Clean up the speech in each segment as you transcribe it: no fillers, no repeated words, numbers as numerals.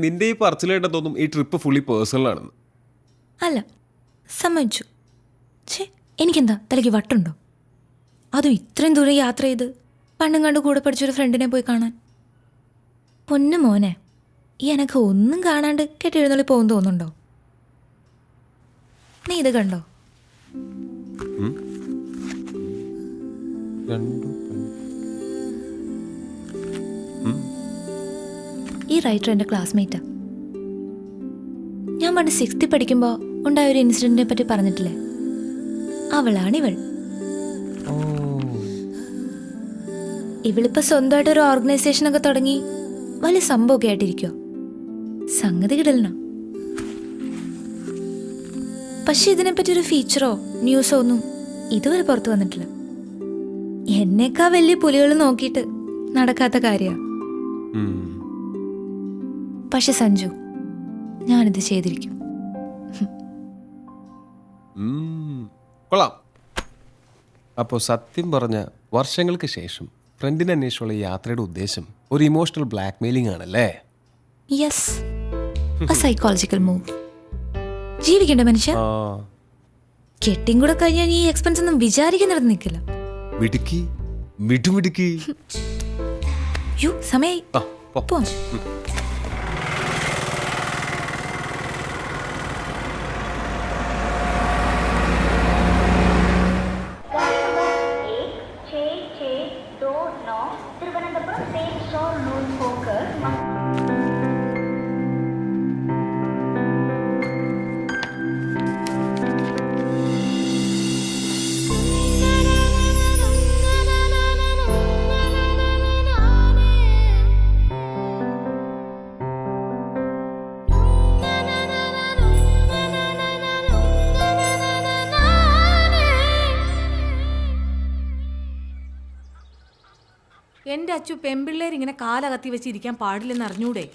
നിന്റെ ഈ പറച്ചിലേട്ട തോന്നും ഈ ട്രിപ്പ് ഫുള്ളി പേഴ്സണൽ ആണെന്ന്. അല്ല, സമ്മതിച്ചു. ഛേ, എനിക്കെന്താ തലയ്ക്ക് വട്ടുണ്ടോ? അതും ഇത്രയും ദൂരം യാത്ര ചെയ്ത് പണ്ടും കണ്ട് കൂടെ പഠിച്ചൊരു ഫ്രണ്ടിനെ പോയി കാണാൻ. പൊന്നു മോനെ, ഈ എനക്ക് ഒന്നും കാണാണ്ട് കെട്ടിയെഴുന്നള്ളി പോകുന്നു തോന്നുന്നുണ്ടോ? നീ ഇത് കണ്ടോ? ഈ റൈറ്റർ എൻ്റെ ക്ലാസ്മേറ്റാ. ഞാൻ പണ്ട് 6th പഠിക്കുമ്പോൾ ഉണ്ടായ ഒരു ഇൻസിഡന്റിനെ പറ്റി പറഞ്ഞിട്ടില്ലേ, അവളാണിവൾ. ഇവളിപ്പോ സ്വന്തമായിട്ടൊരു ഓർഗനൈസേഷനൊക്കെ തുടങ്ങി വലിയ സംഭവമൊക്കെ ആയിട്ടിരിക്കുവോ. സംഗതി കിടലണ. പക്ഷെ ഇതിനെപ്പറ്റി ഒരു ഫീച്ചറോ ന്യൂസോ ഒന്നും ഇതുവരെ പുറത്തു വന്നിട്ടില്ല. എന്നേക്കാ വലിയ പുലികൾ നോക്കിയിട്ട് നടക്കാത്ത കാര്യ. പക്ഷെ സഞ്ജു, ഞാനിത് ചെയ്തിരിക്കും. കൊള്ളാം. അപ്പോൾ സത്യം പറഞ്ഞ വർഷങ്ങൾക്ക് ശേഷം ഫ്രണ്ടിനെ അന്വേഷിച്ചുള്ള യാത്രയുടെ ഉദ്ദേശം ഒരു ഇമോഷണൽ ബ്ലാക്ക് മെയിലിംഗ് ആണല്ലേ? Yes, psychological move. ജീവിക്കണ്ട മനുഷ്യ. കെട്ടിയും കൂടെ കഴിഞ്ഞാൽ ഈ എക്സ്പെൻസ് ഒന്നും വിചാരിക്കുന്നിടത്ത് നിൽക്കില്ല. മിടുക്കി, മിടുമിടുക്കി. യോ, സമയായി. പോ. എന്റെ അച്ചു, പെമ്പിള്ളേർ ഇങ്ങനെ കാലകത്തി വെച്ചിരിക്കാൻ പാടില്ലെന്ന് അറിഞ്ഞൂടെ?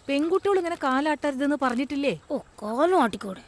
പെൺകുട്ടികൾ ഇങ്ങനെ കാലാട്ടരുതെന്ന് പറഞ്ഞിട്ടില്ലേ? ഓ, കാലും ആട്ടിക്കൂടെ.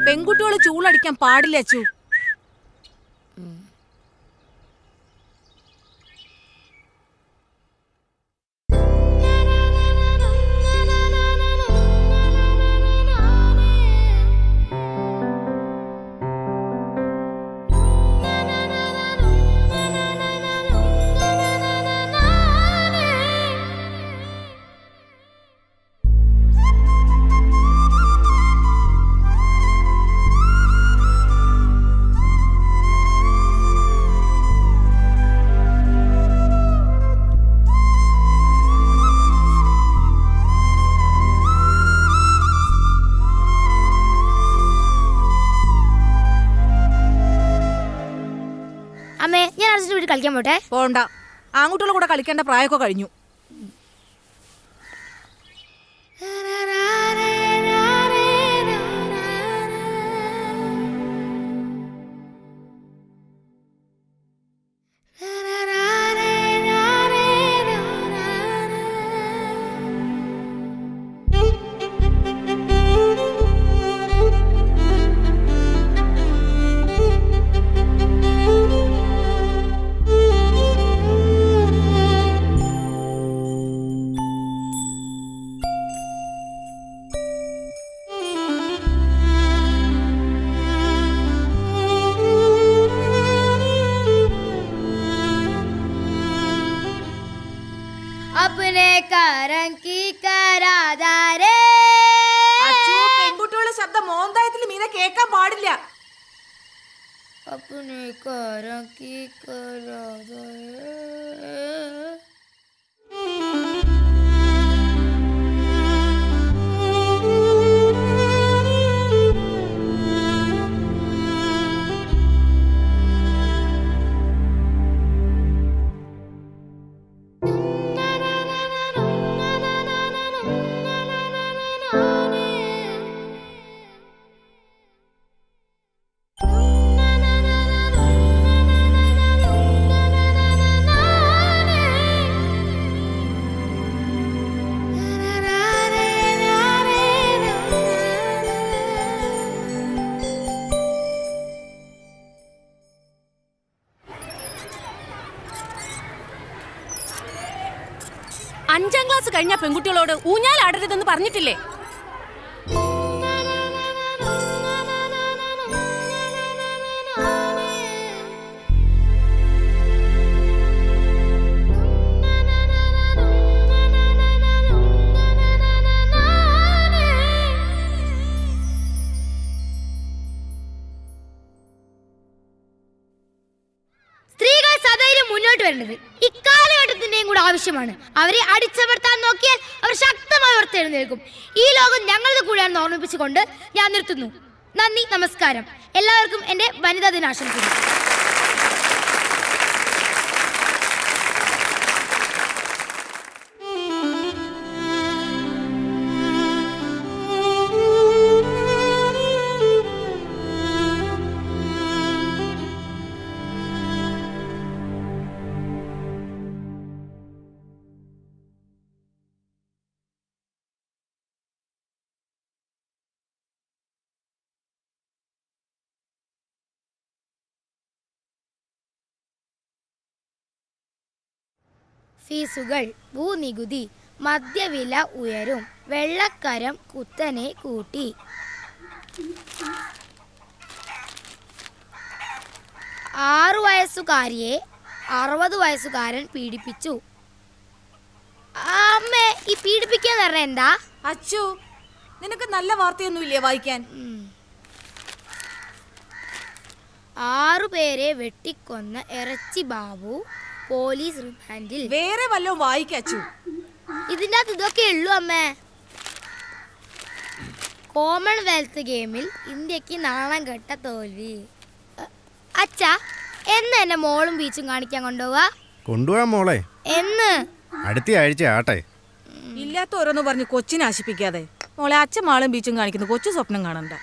പെൺകുട്ടികള് ചൂളടിക്കാൻ പാടില്ല അച്ചു. അമ്മേ, ഞാൻ അർജുൻ്റെ വീട്ടിൽ കളിക്കാൻ പോട്ടെ? പോണ്ട. ആൺകുട്ടികളുടെ കൂടെ കളിക്കേണ്ട പ്രായമൊക്കെ കഴിഞ്ഞു. अपने कारण की करादा रे. പെൺകുട്ടികളുടെ ശബ്ദം മോന്തായത്തിൽ മീന കേൾക്കാൻ പാടില്ല. अपने कारण की करादा रे. അഞ്ചാം ക്ലാസ് കഴിഞ്ഞ പെൺകുട്ടികളോട് ഊഞ്ഞാലാടരുതെന്ന് പറഞ്ഞിട്ടില്ലേ? സ്ത്രീകൾ സധൈര്യം മുന്നോട്ട് വരേണ്ടത് ഇക്കാലഘട്ടത്തിന്റെയും കൂടെ ആവശ്യമാണ്. അവരെ അടിച്ചമർത്താൻ നോക്കിയാൽ അവർ ശക്തമായി ഉയർത്തെഴുന്നേൽക്കും. ഈ ലോകം ഞങ്ങളുടെ കൂടെയാണെന്ന് ഓർമ്മിപ്പിച്ചുകൊണ്ട് ഞാൻ നിർത്തുന്നു. നന്ദി, നമസ്കാരം. എല്ലാവർക്കും എൻ്റെ വനിതാ ദിനാശംസകൾ. ഫീസുകൾ, ഭൂനികുതി, മദ്യവില ഉയരും. വെള്ളക്കരം കുത്തനെ കൂട്ടി. ആറു വയസ്സുകാരിയെ 60 വയസ്സുകാരൻ പീഡിപ്പിച്ചു. അമ്മേ, ഈ പീഡിപ്പിക്കാന്ന് പറഞ്ഞ എന്താ? അച്ചു, നിനക്ക് നല്ല വാർത്തയൊന്നുമില്ലേ വായിക്കാൻ? 6 പേരെ വെട്ടിക്കൊന്ന ഇറച്ചി ബാബു പോലീസ് റിമാൻഡിൽ. വേറെ വല്ലതും വായിക്കച്ചു. ഇതിൻ്റെ അകത്ത് ഇതൊക്കെ ഉള്ളൂ അമ്മേ. കോമൺവെൽത്ത് ഗെയിമിൽ ഇന്ത്യക്ക് നാണം കെട്ട തോൽവി. അച്ഛാ, എന്ന് എന്നെ മോളും ബീച്ചും കാണിക്കാൻ കൊണ്ടുപോവാ? കൊണ്ടുപോവാൻ മോളെ. എന്ന്? അടുത്ത ആഴ്ച ആട്ടെ. ഇല്ലാത്ത ഓരോന്ന് പറഞ്ഞ് കൊച്ചിനെ ആശിപ്പിക്കാതെ. മോളെ, അച്ഛൻ മാളും ബീച്ചും കാണിക്കുന്നു, കൊച്ചു സ്വപ്നം കാണണ്ട.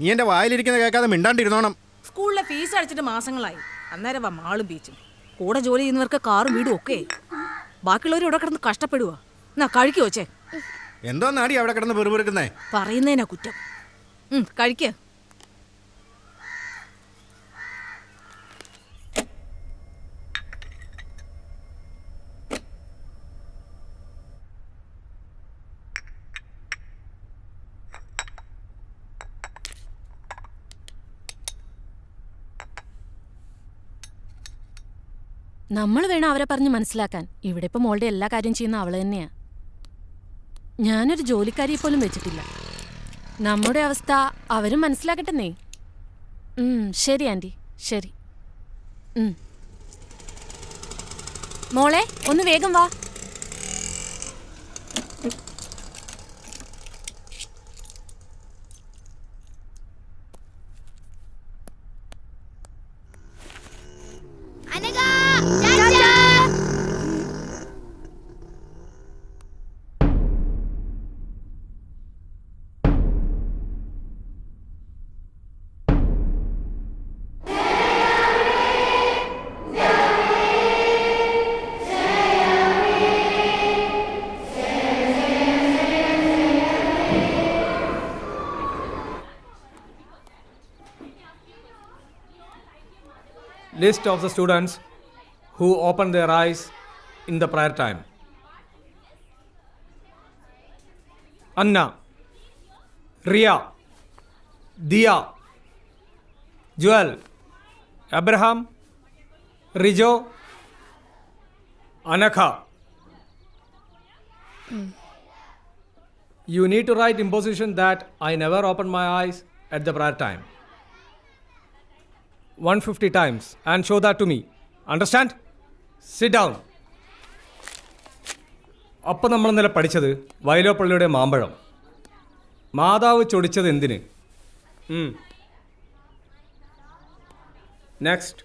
നീ എന്റെ വായിലിരിക്കുന്ന കേൾക്കാതെ മിണ്ടാണ്ടിരുന്നോണം. സ്കൂളിലെ ഫീസ് അടിച്ചിട്ട് മാസങ്ങളായി. അന്നേരം വാ മാളും ബീച്ചും. കൂടെ ജോലി ചെയ്യുന്നവർക്ക് കാറും വീടും ഒക്കെ. ബാക്കിയുള്ളവർ ഇവിടെ കിടന്ന് കഷ്ടപ്പെടുക. എന്നാ കഴിക്കോ ചേ? എന്തോ നാടി അവിടെ കിടന്ന് പെറുപെറുക്കുന്നേ? പറയുന്നതിനാ കുറ്റം. കഴിക്ക. നമ്മൾ വേണം അവരെ പറഞ്ഞ് മനസ്സിലാക്കാൻ. ഇവിടെ ഇപ്പം മോളുടെ എല്ലാ കാര്യം ചെയ്യുന്ന അവള് തന്നെയാ. ഞാനൊരു ജോലിക്കാരിയെ പോലും വെച്ചിട്ടില്ല. നമ്മുടെ അവസ്ഥ അവരും മനസ്സിലാക്കട്ടെന്നേ. ശരി ആൻറ്റി, ശരി. മോളെ, ഒന്ന് വേഗം വാ. List of the students who opened their eyes in the prayer time. Anna, Ria, Dia, Joel, Abraham, Rijo, Anakha. You need to write imposition that I never opened my eyes at the prayer time. 150 times and show that to me. Understand? Sit down. അപ്പം നമ്മൾ ഇന്നലെ പഠിച്ചത് വയലോപ്പള്ളിയുടെ മാമ്പഴം. മാതാവ് ചൊടിച്ചത് എന്തിന്? Next.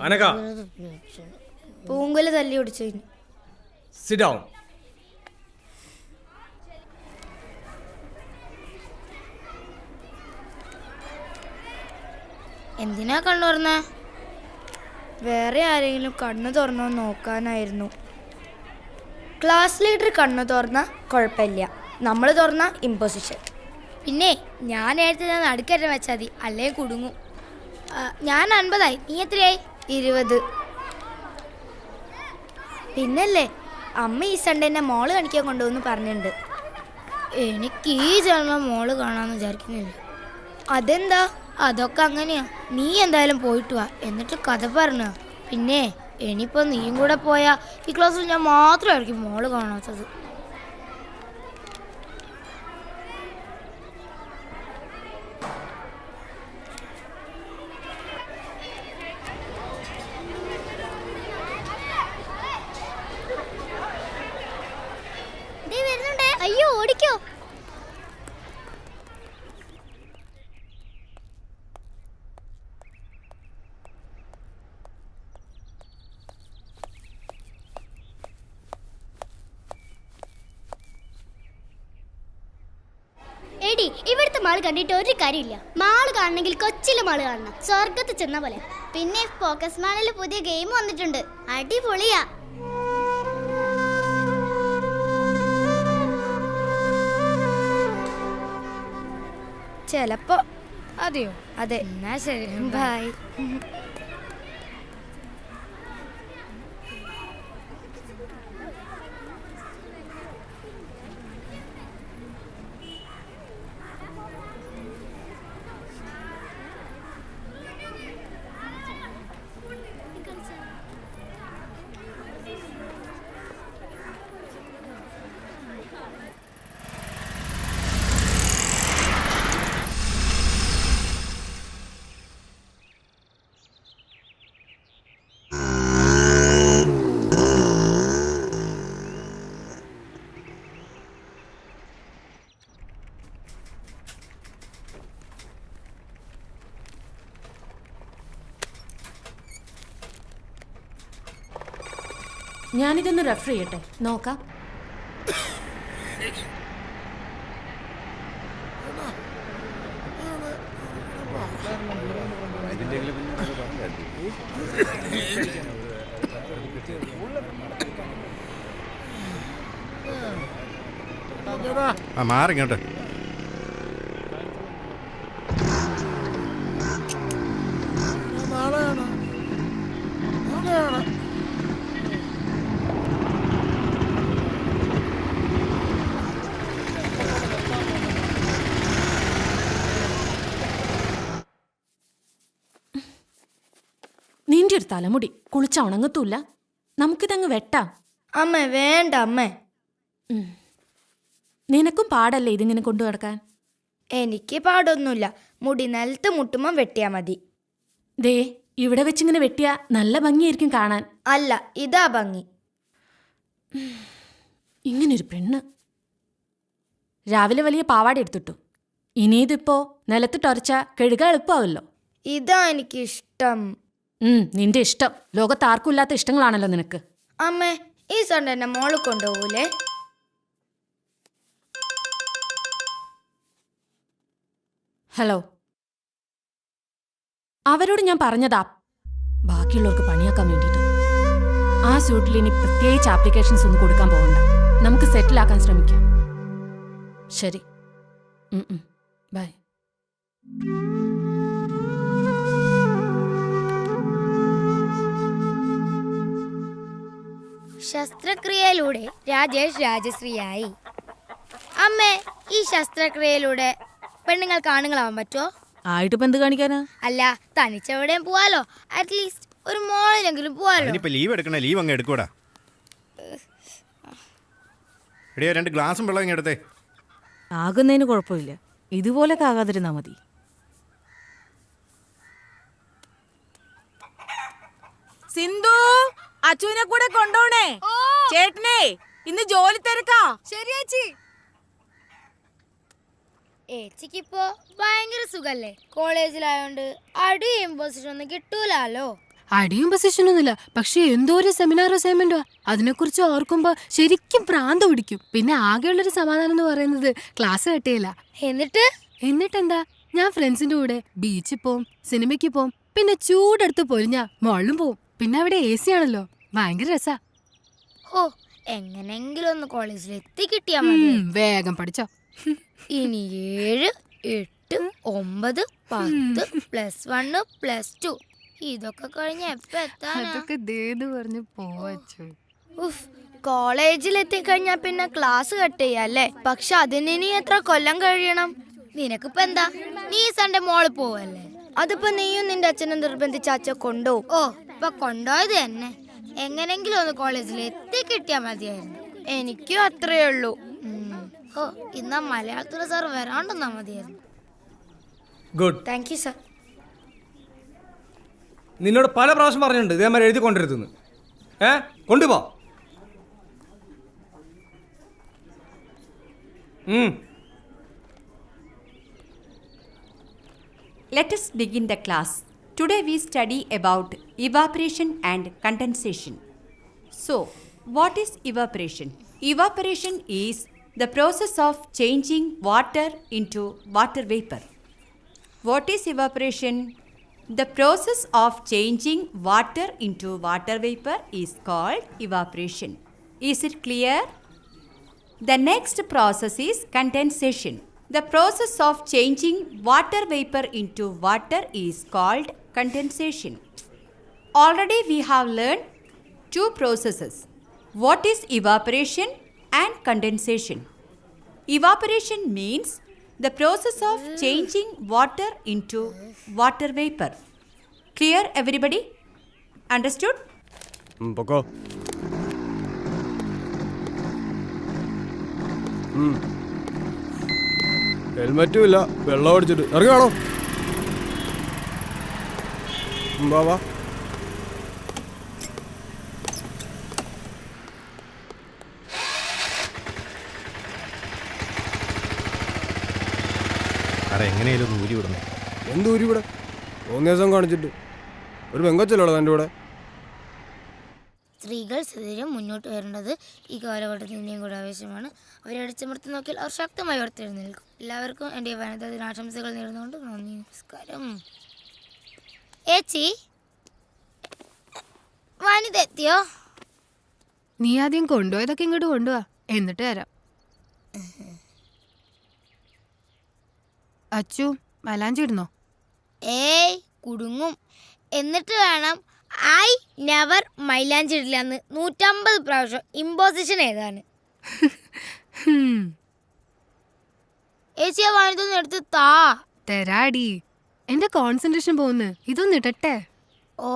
അനക. പൂങ്കുല തല്ലി ഒടിച്ചതിന്. Sit down. എന്തിനാ കണ്ണു തുറന്ന? വേറെ ആരെങ്കിലും കണ്ണു തുറന്നോ നോക്കാനായിരുന്നു. ക്ലാസ് ലീഡർ കണ്ണു തുറന്ന കുഴപ്പമില്ല, നമ്മൾ തുറന്ന ഇമ്പോസിഷൻ. പിന്നെ ഞാൻ നേരത്തെ ഞാൻ നടുക്കറ്റം വെച്ചാൽ മതി, അല്ലേ കുടുങ്ങും. ഞാൻ 50 നീ എത്രയായി? 20. പിന്നല്ലേ അമ്മ ഈ സൺഡേ എന്നെ മോള് കാണിക്കാൻ കൊണ്ടുപോകുന്നു പറഞ്ഞിട്ടുണ്ട്. എനിക്ക് ഈ ജന്മം മോള് കാണാമെന്ന് വിചാരിക്കുന്നില്ല. അതെന്താ? അതൊക്കെ അങ്ങനെയാ. നീ എന്തായാലും പോയിട്ട് വാ, എന്നിട്ട് കഥ പറഞ്ഞ. പിന്നെ ഇനിയിപ്പോൾ നീയും കൂടെ പോയാൽ ഈ ക്ലാസ്സിൽ ഞാൻ മാത്രമായിരിക്കും മോള് കാണാത്തത്. അയ്യോ ഓടിക്കോ. എടി ഇവിടുത്തെ മാള് കണ്ടിട്ട് ഒരു കാര്യമില്ല. മാള് കാണണമെങ്കിൽ കൊച്ചിയിലെ മാള് കാണണം, സ്വർഗത്ത് ചെന്ന പോലെ. പിന്നെ ഫോക്കസ് മാളിൽ പുതിയ ഗെയിം വന്നിട്ടുണ്ട്, അടിപൊളിയാ. ചെലപ്പോ. അതെയോ? അതെ. എന്നാ ശരി, ബൈ. ഞാനിതൊന്ന് റെഫർ ചെയ്യട്ടെ, നോക്കാം. മാറിങ്ങോട്ട്. നിന്റെ ഒരു തലമുടി കുളിച്ച ഉണങ്ങത്തൂല്ല, നമുക്കിതങ്ങ് വെട്ടാം. അമ്മ വേണ്ട അമ്മേ. നിനക്കും പാടല്ലേ ഇതിങ്ങനെ കൊണ്ടു നടക്കാൻ? എനിക്ക് പാടൊന്നുമില്ല, മുടി നിലത്ത് മുട്ടുമ്പം വെട്ടിയാ മതി. ദേ ഇവിടെ വെച്ചിങ്ങനെ വെട്ടിയാ നല്ല ഭംഗിയായിരിക്കും കാണാൻ. അല്ല, ഇതാ ഭംഗി. ഇങ്ങനൊരു പെണ്ണ്. രാവിലെ വലിയ പാവാട എടുത്തിട്ടു, ഇനിയിതിപ്പോ നിലത്തിട്ടൊരച്ച കഴുക എളുപ്പമാവല്ലോ. ഇതാ എനിക്കിഷ്ടം. നിന്റെ ഇഷ്ടം. ലോകത്ത് ആർക്കും ഇല്ലാത്ത ഇഷ്ടങ്ങളാണല്ലോ നിനക്ക്. അമ്മേ, ഈ സൺഡേ എന്നെ മോള് കൊണ്ടുപോകൂലേ? ഹലോ, അവരോട് ഞാൻ പറഞ്ഞതാ ബാക്കിയുള്ളവർക്ക് പണിയാക്കാൻ വേണ്ടിയിട്ട്. ആ സ്യൂട്ടിൽ ഇനി പ്രത്യേകിച്ച് ആപ്ലിക്കേഷൻസ് ഒന്നും കൊടുക്കാൻ പോകണ്ട, നമുക്ക് സെറ്റിലാക്കാൻ ശ്രമിക്കാം. ശരി, ബൈ. ശസ്ത്രക്രിയയിലൂടെ രാജേഷ് രാജശ്രീയായി. അമ്മേ, ഈ ശസ്ത്രക്രിയയിലൂടെ പെണ്ണുങ്ങൾക്ക് ആണുങ്ങളാവാൻ പറ്റുമോ? ആയിട്ടിപ്പോ എന്ത് കാണിക്കാനാ? അല്ല, തനിച്ചെവിടെയും പോവാലോ, അറ്റ്ലീസ്റ്റ് ഒരു മോളിലെങ്കിലും പോവാലോ. അതിനിപ്പോ ലീവ് എടുക്കണേ, ലീവ് അങ്ങ് എടുക്കൂടാ. എടിയോ 2 ഗ്ലാസും വെള്ളം ഇങ്ങ് എടുത്തേ. ആകുന്നതിന് കുഴപ്പമില്ല, ഇതുപോലൊക്കെ ആകാതിരുന്നാ മതി. സിന്ധു, അച്ചുവിനെ കൂടെ കൊണ്ടോണേ. ചേട്ടനെ ഇന്ന് ജോലി തിരക്കാ. ശരിയേച്ചി. ഏച്ചിക്കിപ്പോ ഭയങ്കര സുഖല്ലേ, കോളേജിലായോണ്ട് അടിയും പൊസിഷൻ ഒന്നും കിട്ടൂലോ. അടിയും പൊസിഷനൊന്നുമില്ല, പക്ഷെ എന്തോ ഒരു സെമിനാർ അസൈൻമെന്റോ, അതിനെക്കുറിച്ച് ഓർക്കുമ്പോ ശരിക്കും പ്രാന്ത് പിടിക്കും. പിന്നെ ആകെയുള്ളൊരു സമാധാനം എന്ന് പറയുന്നത് ക്ലാസ് കട്ടിയില്ല. എന്നിട്ടെന്താ, ഞാൻ ഫ്രണ്ട്സിന്റെ കൂടെ ബീച്ചിൽ പോവും, സിനിമയ്ക്ക് പോവും, പിന്നെ ചൂടെടുത്ത് പൊരിഞ്ഞ മോളിലും പോവും. പിന്നെ അവിടെ AC ആണല്ലോ, ഭയങ്കര രസാ. ഓ, എങ്ങനെങ്കിലും ഒന്ന് കോളേജിൽ എത്തി കിട്ടിയാ മതി. വേഗം പഠിച്ചോ. ഇനി 7, 8, 9, 10 +1 +2 ഇതൊക്കെ കഴിഞ്ഞ എപ്പ എത്താനാ? അതൊക്കെ ദേന്ന് പറഞ്ഞു പോവച്ചു. ഉഫ്, കോളേജിൽ എത്തിക്കഴിഞ്ഞാ പിന്നെ ക്ലാസ് കട്ട് ചെയ്യാല്ലേ. പക്ഷെ അതിന് ഇനി എത്ര കൊല്ലം കഴിയണം? നിനക്കിപ്പോ എന്താ, നീ സൺഡേ മോള് പോവല്ലേ? അതിപ്പോ നീയും നിന്റെ അച്ഛനും നിർബന്ധിച്ച അച്ഛൻ കൊണ്ടുപോകും. ഓ, ഇപ്പൊ കൊണ്ടുപോയത് തന്നെ. എങ്ങനെങ്കിലും ഒന്ന് കോളേജിൽ എത്തിക്കിട്ടിയാ മതിയായിരുന്നു. എനിക്കും അത്രേ ഉള്ളൂ. ഓ, ഇന്നാ മലയാളത്തിന് സാർ വരാണ്ടെന്നാ മതിയായിരുന്നു. ഗുഡ്. Thank you sir. നിന്നോട് പല പ്രാവശ്യം പറഞ്ഞിട്ടുണ്ട് ഇതേമാതിരി എഴുതി കൊണ്ടിരുത്തുന്നു. കൊണ്ടുപോ. Let us begin the class. Today we study about evaporation and condensation. So, what is evaporation? Evaporation is the process of changing water into water vapor. What is evaporation? The process of changing water into water vapor is called evaporation. Is it clear? The next process is condensation. The process of changing water vapor into water is called condensation. Already we have learned 2 processes. What is evaporation and condensation? Evaporation means the process of changing water into water vapor. Clear, everybody? Understood? പൊക്കോ. ഹെൽമറ്റും ഇല്ല, വെള്ളം അടിച്ചിട്ട് ഇറങ്ങാണോ? വാ. എങ്ങനെയാലും ഊരി വിടണം. എന്ത് ഊരി ഇവിടെ? 3 ദിവസം കാണിച്ചിട്ട് ഒരു പെങ്കൊച്ചല്ലോ എൻ്റെ കൂടെ. സ്ത്രീകൾ സദൈര്യം മുന്നോട്ട് വരേണ്ടത് ഈ കാലഘട്ടത്തിൻ്റെയും കൂടെ ആവശ്യമാണ്. അവരെ അടിച്ചമർത്തി നോക്കിയാൽ അവർ ശക്തമായി ഉയർത്തെഴുന്നേൽക്കും. എല്ലാവർക്കും എൻ്റെ വനിതാ ദിനാശംസകൾ നേർന്നുകൊണ്ട് നന്ദി, നമസ്കാരം. ഏച്ചി, വനിത എത്തിയോ? നീ ആദ്യം കൊണ്ടുപോയതൊക്കെ ഇങ്ങോട്ട് കൊണ്ടുപോവാ, എന്നിട്ട് തരാം. അച്ചു, മലാഞ്ചി ഇടുന്നോ? ഏയ്, കുടുങ്ങും. എന്നിട്ട് വേണം ഐ നെവർ മൈലാഞ്ചി ഇടില്ല എന്ന് 150 പ്രാവശ്യം ഇമ്പോസിഷൻ ഏതാണ്? ഏച്ചിയെ വനിതൊന്ന് എടുത്ത് താ. തരാടി, എന്റെ കോൺസെൻട്രേഷൻ പോകുന്നു. ഇതൊന്ന് ഇടട്ടെ. ഓ,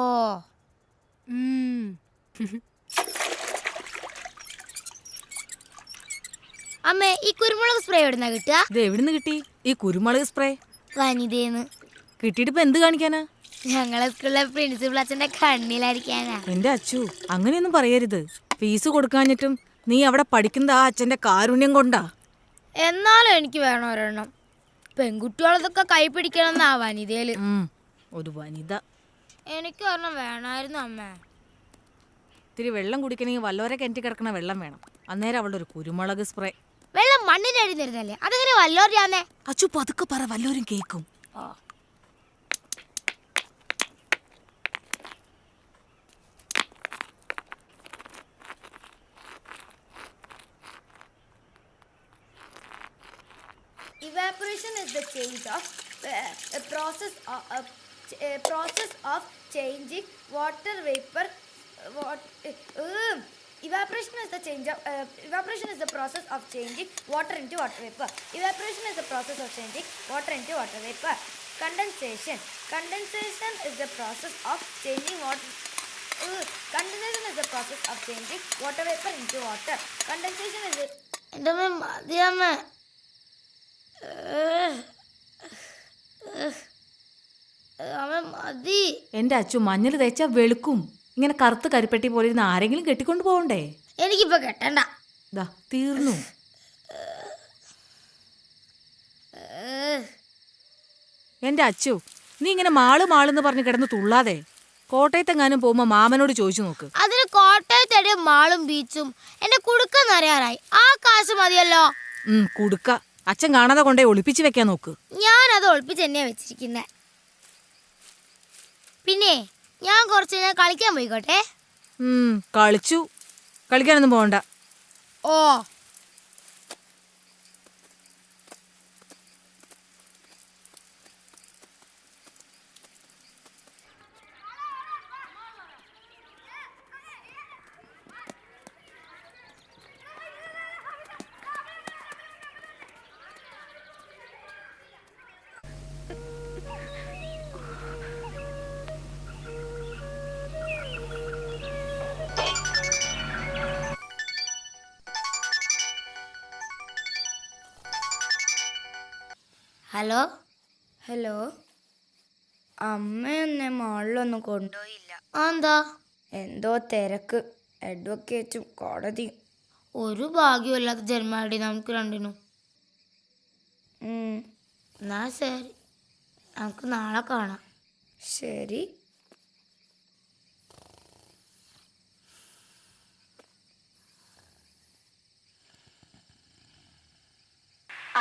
അമ്മേ, ഈ കുരുമുളക് സ്പ്രേ എവിടുന്നാ കിട്ടുക? ഇത് എവിടുന്ന് കിട്ടി ഈ കുരുമുളക് സ്പ്രേ? വനിതേന്ന്. കിട്ടിയിട്ട് ഇപ്പൊ എന്ത് കാണിക്കാനാ? ഞങ്ങളെ സ്കൂളിലെ പ്രിൻസിപ്പൾ അച്ഛന്റെ കണ്ണിലായിരിക്കാനാ. എന്റെ അച്ചു, അങ്ങനെയൊന്നും പറയരുത്. ഫീസ് കൊടുക്കാഞ്ഞിട്ടും നീ അവിടെ പഠിക്കുന്ന ആ അച്ഛന്റെ കാരുണ്യം കൊണ്ടാ. എന്നാലും എനിക്ക് വേണം ഒരെണ്ണം. പെൺകുട്ടികളതൊക്കെ കൈ പിടിക്കണം ആ വനിതയില്. ഒരു വനിത. എനിക്ക് ഒരെണ്ണം വേണമായിരുന്നു അമ്മ. ഇത്തിരി വെള്ളം കുടിക്കണമെങ്കിൽ വല്ലോരെ കിണറ്റി കിടക്കണ വെള്ളം വേണം. അന്നേരം അവളുടെ ഒരു കുരുമുളക് സ്പ്രേ. വെള്ളം മണ്ണിന് എഴുന്നേരുന്നല്ലേ, അതെങ്ങനെ വല്ലോരാന്നേ? അച്ചു പതുക്കെ പറ, വല്ലോരും കേൾക്കും. Evaporation is the change of process of changing water vapor Evaporation is the process of changing water into water vapor. Evaporation is the process of changing water into water vapor. Condensation is the process of changing water. Condensation is the process of changing water vapor into water. Condensation is the. എൻ്റെ മതിയമ്മ. അവൻ മതി. എൻ്റെ അച്ചു മഞ്ഞൾ തേച്ചാ വെളുക്കും. ഇങ്ങനെ കറുത്ത് കരിപ്പെട്ടി പോലെ ഇരുന്ന് ആരെങ്കിലും കെട്ടിക്കൊണ്ട് പോകണ്ടേ? എനിക്കിപ്പോ കെട്ടണ്ട. ദാ തീർന്നു. എൻ്റെ അച്ചു, നീ ഇങ്ങനെ മാളെന്ന് പറഞ്ഞ് കിടന്ന് തുള്ളാതെ. കോട്ടയത്തെങ്ങാനും പോകുമ്പോ മാമനോട് ചോദിച്ചു നോക്ക്. അതിന് കോട്ടയത്തെ മാളും ബീച്ചും എന്നെ കുടുക്കെന്നറിയാറായി. ആ കാശ് മതിയല്ലോ. കുടുക്ക അച്ഛൻ കാണാതെ കൊണ്ടേ ഒളിപ്പിച്ച് വെക്കാൻ നോക്ക്. ഞാനത് ഒളിപ്പിച്ച് തന്നെയാ വെച്ചിരിക്കുന്നെ. പിന്നെ ഞാൻ കുറച്ച് ഞാൻ കളിക്കാൻ പോയിക്കോട്ടെ. കളിച്ചു. കളിക്കാനൊന്നും പോകണ്ട. ഓ ഹലോ അമ്മയൊന്നെ മാളിലൊന്നും കൊണ്ടുപോയില്ല. എന്താ? എന്തോ തിരക്ക്, അഡ്വക്കേറ്റും കോടതിയും. ഒരു ഭാഗ്യമില്ലാത്ത ജന്മാടി നമുക്ക് രണ്ടിനും. എന്നാ ശരി, നമുക്ക് നാളെ കാണാം. ശരി.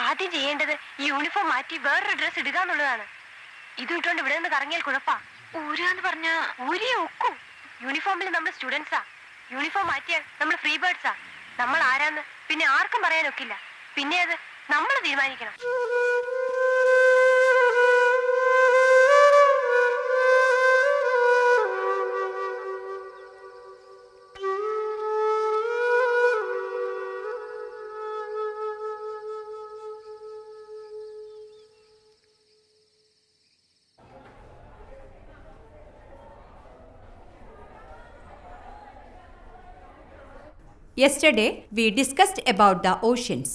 ആദ്യം ചെയ്യേണ്ടത് ഈ യൂണിഫോം മാറ്റി വേറൊരു ഡ്രസ് ഇടുക എന്നുള്ളതാണ്. ഇത് ഇട്ടുകൊണ്ട് ഇവിടെ നിന്ന് കറങ്ങിയാൽ കുഴപ്പാ. ഊരാന്ന് പറഞ്ഞാ ഊരിയെ ഒക്കും. യൂണിഫോമിൽ നമ്മൾ സ്റ്റുഡൻസാ. യൂണിഫോം മാറ്റിയാൽ നമ്മൾ ഫ്രീ ബേർഡ്സാ. നമ്മൾ ആരാന്ന് പിന്നെ ആർക്കും പറയാനൊക്കില്ല. പിന്നെ അത് നമ്മൾ തീരുമാനിക്കണം. Yesterday, we discussed about the oceans.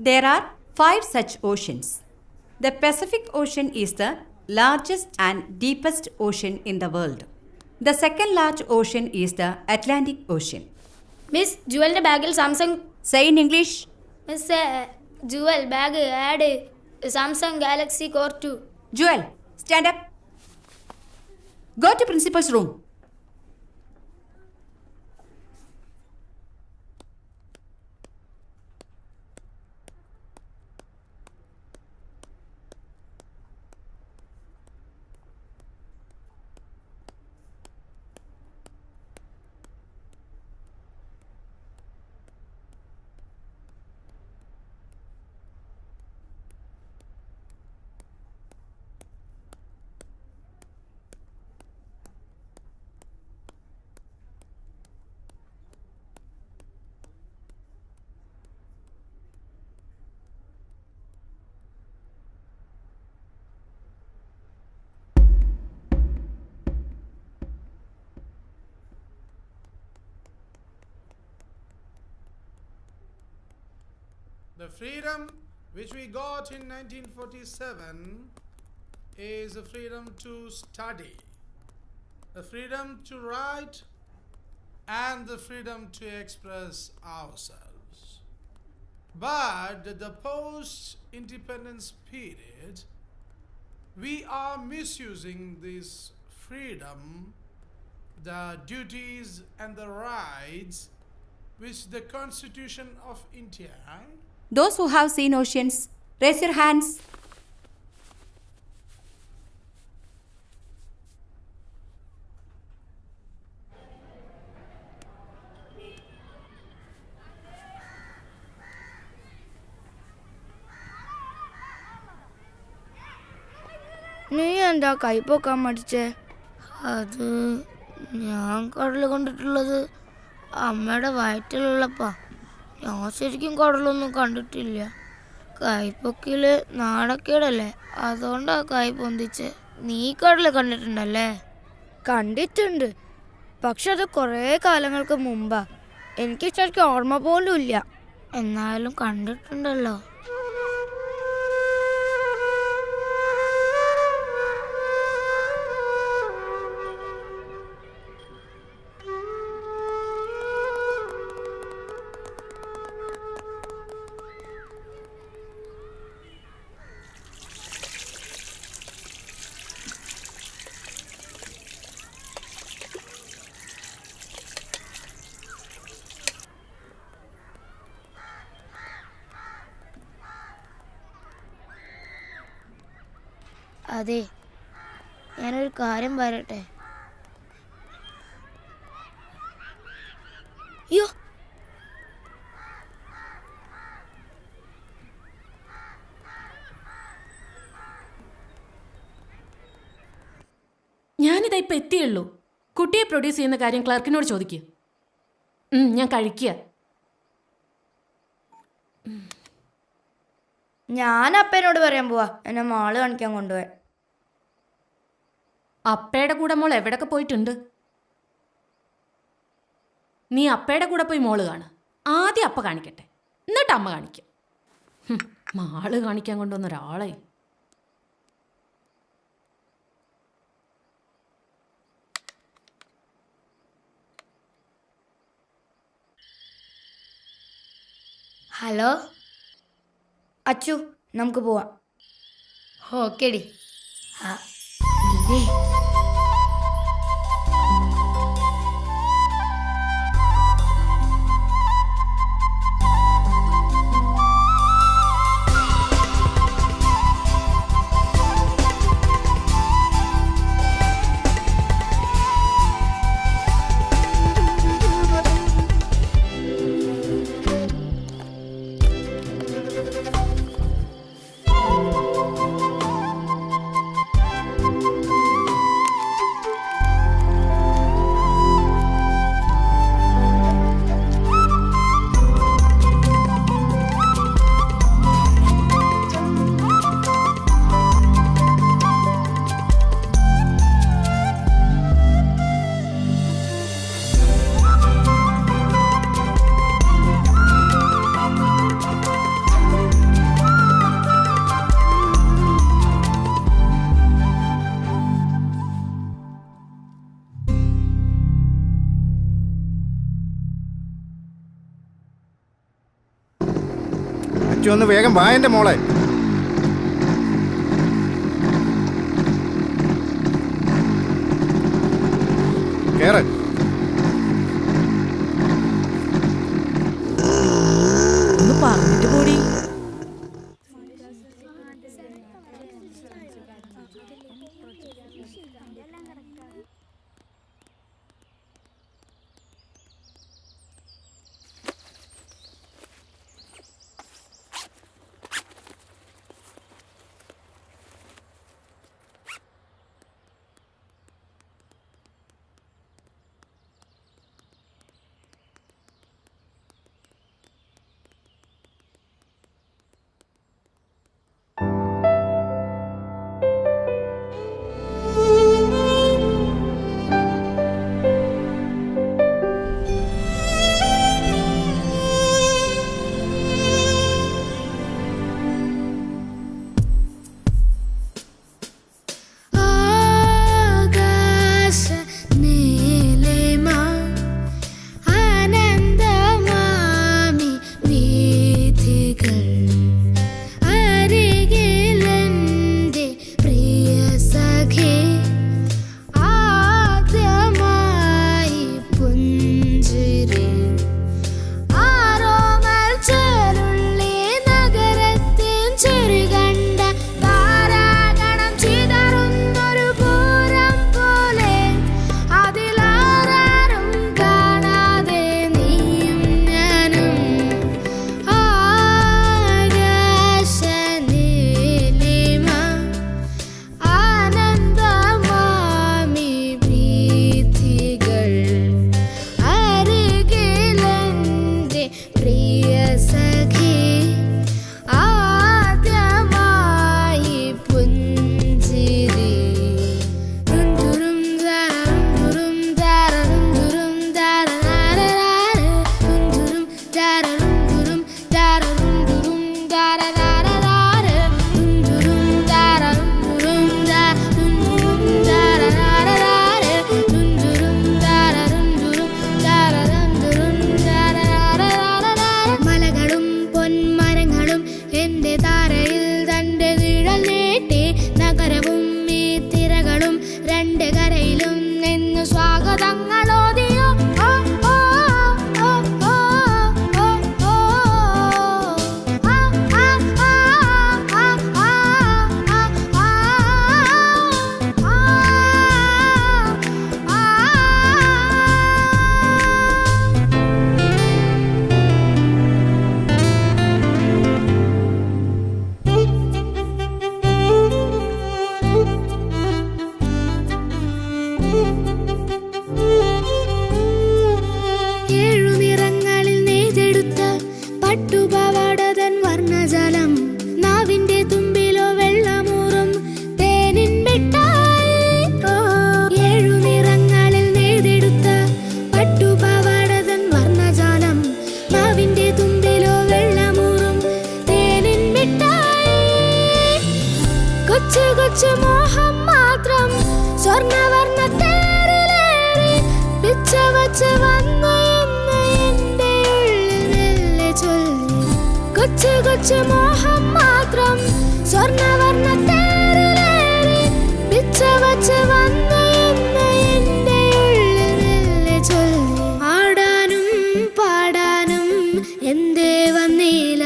There are 5 such oceans. The Pacific Ocean is the largest and deepest ocean in the world. The second large ocean is the Atlantic Ocean. Miss ജുവലിന്റെ ബാഗിൽ Samsung. Say in English. Miss Jewel bag had Samsung Galaxy Core 2. Joel, stand up. Go to principal's room. The freedom which we got in 1947 is the freedom to study, the freedom to write, and the freedom to express ourselves. But the post-independence period, we are misusing this freedom, the duties and the rights which the Constitution of India. Those who have seen oceans, raise your hands. നീ എന്താ കൈപ്പൊക്കാൻ മടിച്ചേ? അത് ഞാൻ കടൽ കണ്ടിട്ടുള്ളത് അമ്മയുടെ വയറ്റിലുള്ളപ്പാ. ഞാൻ ശരിക്കും കടലൊന്നും കണ്ടിട്ടില്ല. കൈപ്പൊക്കില് നാണക്കേടല്ലേ, അതുകൊണ്ടാ കൈ പൊന്തിച്ച്. നീ കടല് കണ്ടിട്ടുണ്ടല്ലേ? കണ്ടിട്ടുണ്ട്, പക്ഷെ അത് കുറേ കാലങ്ങൾക്ക് മുമ്പാ. എനിക്ക് ശരിക്കും ഓർമ്മ പോലും ഇല്ല. എന്നാലും കണ്ടിട്ടുണ്ടല്ലോ. അതെ, ഞാനൊരു കാര്യം പറയട്ടെ. അയ്യോ, ഞാനിതാ ഇപ്പം എത്തിയുള്ളൂ. കുട്ടിയെ പ്രൊഡ്യൂസ് ചെയ്യുന്ന കാര്യം ക്ലർക്കിനോട് ചോദിക്കുക. ഞാൻ കഴിക്കുക. ഞാൻ അപ്പനോട് പറയാൻ പോവാ എന്നെ മാള് കാണിക്കാൻ കൊണ്ടുപോയി. അപ്പയുടെ കൂടെ മോൾ എവിടൊക്കെ പോയിട്ടുണ്ട്? നീ അപ്പയുടെ കൂടെ പോയി മോള് കാണ്. ആദ്യം അപ്പ കാണിക്കട്ടെ, എന്നിട്ട് അമ്മ കാണിക്കാം. മാള് കാണിക്കാൻ കൊണ്ടുവന്ന ഒരാളെ. ഹലോ അച്ചു, നമുക്ക് പോവാം. ഓക്കേടി. ഇതേ അച്ചു ഒന്ന് വേഗം വാ എൻ്റെ മോളെ. കേറ്. ഒന്ന് പറഞ്ഞിട്ട് കൂടി. അരികെ വച്ച് വന്ന് എന്ന് എൻ്റെ ഉള്ളിൽ മെല്ലെ ചൊല്ലി. കൊച്ചു കൊച്ചു മോഹം മാത്രം സ്വർണ്ണവർണ്ണ തേരിലേറി. പിച്ച വച്ച് വന്ന് എന്ന് എൻ്റെ ഉള്ളിൽ മെല്ലെ ചൊല്ലി. ആടാനും പാടാനും എന്തേ വന്നില്ല.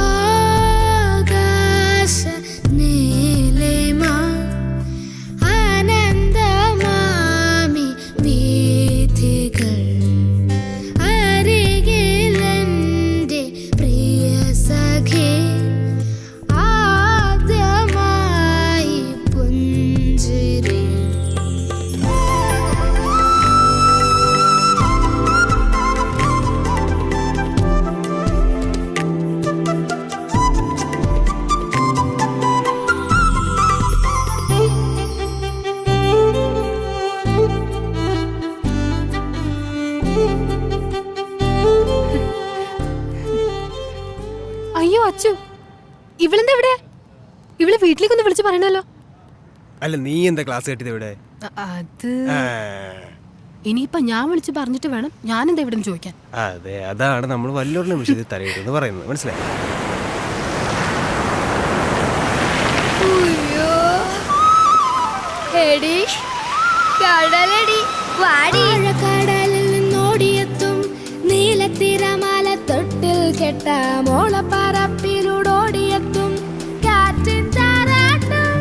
ആകാശ നീലിമ ആനന്ദമാമി വീഥികൾ. അരികിലെൻ്റെ പ്രിയ സഖി ആദ്യമായി പുഞ്ചിരി. അയ്യോ അച്ചു, ഇവളെന്താ ഇവിടെ? ഇവള് വീട്ടിലേക്കൊന്ന് വിളിച്ച് പറയണല്ലോ. അല്ല, നീ എന്താ ക്ലാസ് കേട്ടത് ഇവിടെ? അത് ഇനിയിപ്പൊ ഞാൻ വിളിച്ച് പറഞ്ഞിട്ട് വേണം ഞാനെന്താ ഇവിടെ ചോദിക്കാൻ. അതെ, അതാണ് നമ്മൾ വല്ലോരുടെ നിമിഷത്തിൽ തലയിട്ടെന്ന് പറയുന്നത്, മനസ്സിലായി? എടി കടലടി വാടിക്കടലിൽ നിന്നോടിയെത്തും നീലത്തിരമാല തൊട്ടിൽ കെട്ട മോളപ്പറപ്പിലൂടോടിയെത്തും കാറ്റിൻ താരാട്ടം.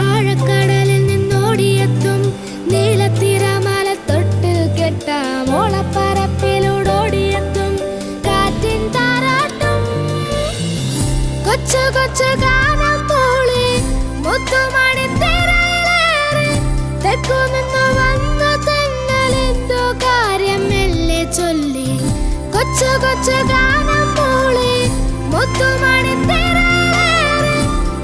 ആഴക്കടലിൽ നിന്നോടിയെത്തും നീലത്തിരമാല തൊട്ടിൽ കെട്ട മോളപ്പറപ്പിലൂടോടിയെത്തും കാറ്റിൻ താരാട്ടം. കൊച്ചു കൊച്ചു ഗാനം മൂളി മുത്തുമണി തിരയിലേറി. തെക്കു നിന്നു വന്ന തെന്നലെന്തോ കാര്യം മെല്ലെ ചൊല്ലി. കൊച്ചു കൊച്ചു ഗാനം മൂളി മുത്തുമണി തിരയിലേറി.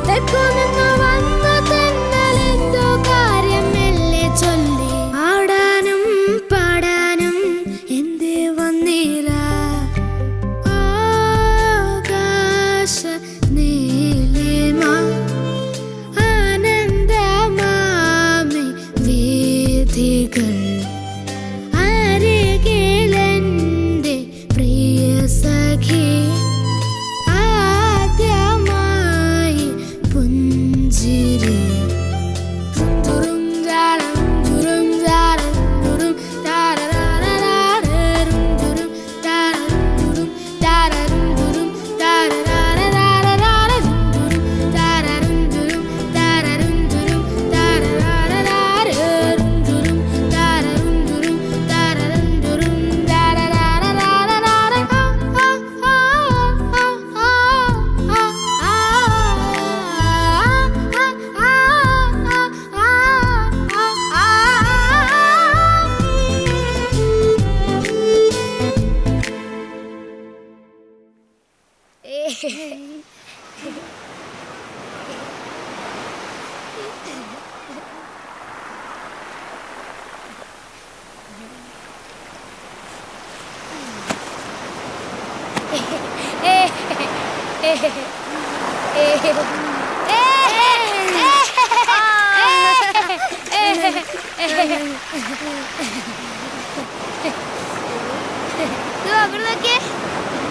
തെക്കു നിന്നു വന്ന തെന്നലെന്തോ കാര്യം മെല്ലെ ചൊല്ലി. ആടാനും പാടാനും എന്തേ വന്നില്ല. ആകാശ നീലിമ ആനന്ദമാമി വീഥികൾ. അരികിലെൻ്റെ പ്രിയ സഖി ആദ്യമായി പുഞ്ചിരി. തുറും ജാരം തുറും ജാരം തുറും താരരാരരാരം തുറും താരം തുറും താരം തുറും താരരാരരാരം തുറും താരം തുറും താരം തുറും താരരാരരാരം തുറും താരം തുറും താരം തുറും താരരാരരാരം.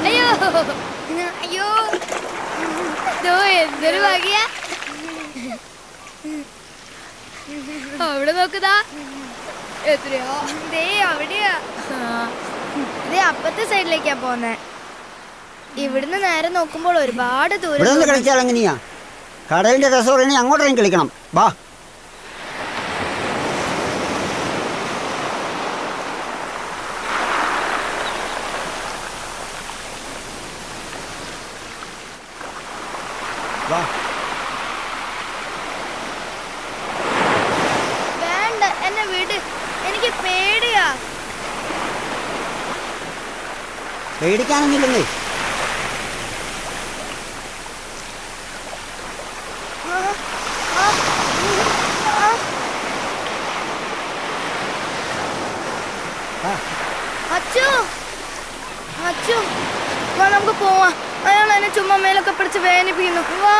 അയ്യോ അയ്യോ, എന്തൊരു ഭാഗ്യ. അവിടെ നോക്കുതാ, എത്രയോ ദേ അവിടെയാ. ദേ അപ്പത്തെ സൈഡിലേക്കാ പോന്നെ. ഇവിടുന്ന് നേരെ നോക്കുമ്പോൾ ഒരുപാട് ദൂരം. കളിച്ചാൽ എങ്ങനെയാ? കടലിന്റെ രസം അങ്ങോട്ടേക്കും കളിക്കണം. വാ. വേണ്ട, എന്നെ വിട്, എനിക്ക് പേടിയാ. പേടിക്കാനൊന്നുമില്ലെന്നേ. അച്ചു അച്ചു, വാ നമുക്ക് പോവാ. അയാൾ എന്നെ ചുമ്മാ മേലൊക്കെ പിടിച്ച് വേദനിപ്പിക്കുന്നു. വാ.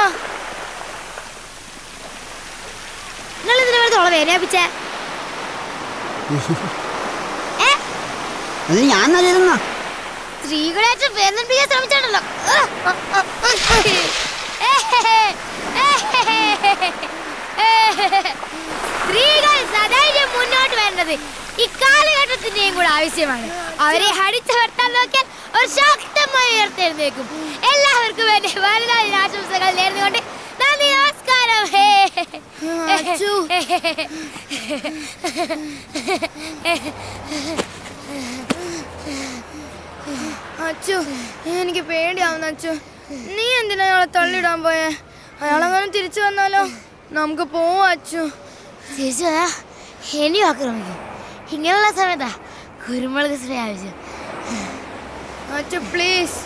നിങ്ങൾ ഇതിനെ വെറുതെ ഓളെ വേദനിപ്പിച്ചേ? അത് ഞാൻ നല്ലതെന്നാ. സ്ത്രീകളായിട്ട് വേദനിപ്പിക്കാൻ ശ്രമിച്ചാണല്ലോ. സ്ത്രീകൾ സധൈര്യം മുന്നോട്ട് വരേണ്ടത് ഇക്കാലഘട്ടത്തിന്റെയും കൂടെ ആവശ്യമാണ്. അവരെ അടിച്ചമർത്താൻ നോക്കിയാൽ ഒരു ശക്തമായി ഉയർത്തെഴുന്നേക്കും. എല്ലാവർക്കും വേണ്ടി വനിതാ ദിനാശംസകൾ നേർന്നുകൊണ്ട് നന്ദി, നമസ്കാരം. അച്ചു, എനിക്ക് പേടിയാവുന്നു. അച്ചു, നീ എന്തിനാ അയാളെ തള്ളിയിടാൻ പോയേ? അയാളെങ്ങനെ തിരിച്ചു വന്നാലോ? നമുക്ക് പോവാ അച്ചു. തിരിച്ചു വന്നാ ഇനിയും ആക്രമിക്കും. ഇങ്ങനെയുള്ള സമയത്താ കുരുമുളക് സ്പ്രേ ആവശ്യം. അച്ചു പ്ലീസ്,